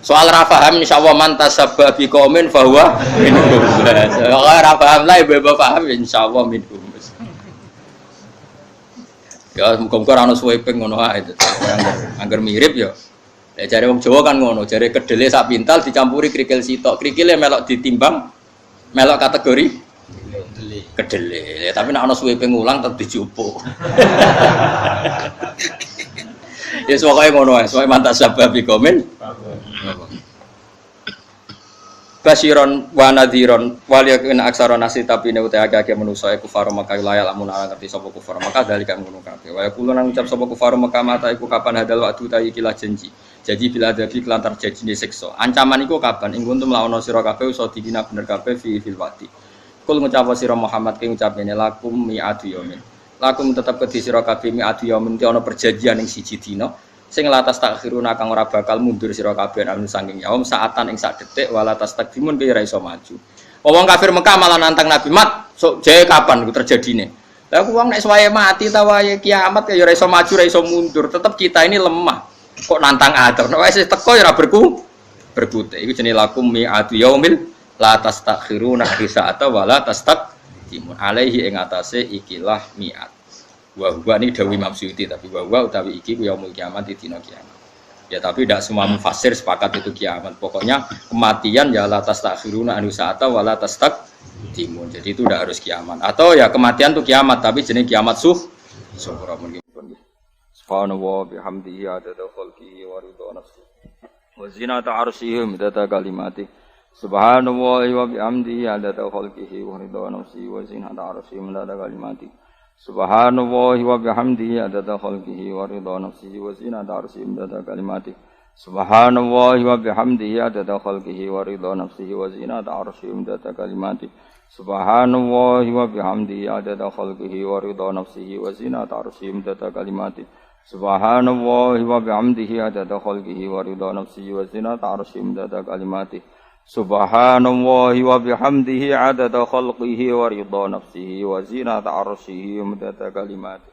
[SPEAKER 2] Soal ra paham insyaallah man tasabba bi qaumin fa huwa minhum. Soal ra paham lah ibu paham insyaallah minhum. Ya muga-muga ora ono suweping ngono ae. Angger mirip ya. Nek jare wong Jawa kan ngono, jare kedele sak pintal dicampuri krikil sitok. Krikile melok ditimbang melok kategori kedele. Tapi nek ana suwe pengulang tetep dijupuk. Ya pokoke ngono ae, soe mantas sabab komen. Basiron wa nadhiron wal yakin aksara nasi tapi nek akeh manusa iku kufar Makkah layal amun ora ngerti sapa kufar Makkah dalika ngono kabeh. Wa yaqulu nang ucap sapa kufar Makkah mata iku kapan hadal waktu ta iki janji. Jadi bila adabi kelantar janjine siksa. Ancaman iku kapan ing kuntum lawana sira kabeh iso dikina bener kabeh fil waqti. Kul ngucap sira Muhammad ki ngucapene lakum mi'atu yaumin. Lakum tetep kedhi sira kabeh mi'atu yaumin ki ana perjanjian ing siji dina. Sing latas takhiruna kang ora bakal mundur sira kabeh anu saking yaum saatan ing sak detik wala tas takdimun ki ora iso maju. Wong kafir Mekah malah nantang Nabi Mat, sok jae kapan iku terjadine. Lah wong nek suwaye mati ta wae kiamat ya ora iso maju ora iso mundur, tetep kita ini lemah. Kok nantang atur. Nek wis teko ya ora berkutik. Iku jenenge lakum mi'atu yaumil la tastakhiruna sa'ata wala tastaqdimun alaihi ing atase ikilah mi'at. Wa huwa ni dawuh Imam Suyuti tapi wa huwa utawi iki ku yaumul kiamat dina kiamat. Ya tapi tidak semua mufassir sepakat itu kiamat. Pokoknya kematian ya la tastakhiruna sa'ata wala tastaqdimun. Jadi itu tidak harus kiamat. Atau ya kematian itu kiamat tapi jenenge kiamat sughra mungkin. Subhanallah bihamdihi adada khalqihi wa ridha nafsihi wa zinata arsyihi midada kalimatihi. Subhanallah wa bihamdihi adada khalqihi wa ridha nafsihi wa zinata arsyihi midada kalimatihi. Subhanallah wa bihamdihi adada khalqihi wa ridha nafsihi wa zinata arsyihi midada kalimatihi. Subhanallah wa bihamdihi adada khalqihi wa ridha nafsihi wa zinata arsyihi midada kalimatihi. Subhanallah wa bihamdihi adada khalqihi wa ridha nafsihi wa zinata arsyihi midada kalimatihi. Subhanallah wa bihamdihi adada khalqihi wa ridha nafsihi wa zinata arsyihi midada kalimatihi. Subhanallah wa bihamdihi adada khalqihi wa ridha nafsihi wa zinata arsyihi midada kalimatihi.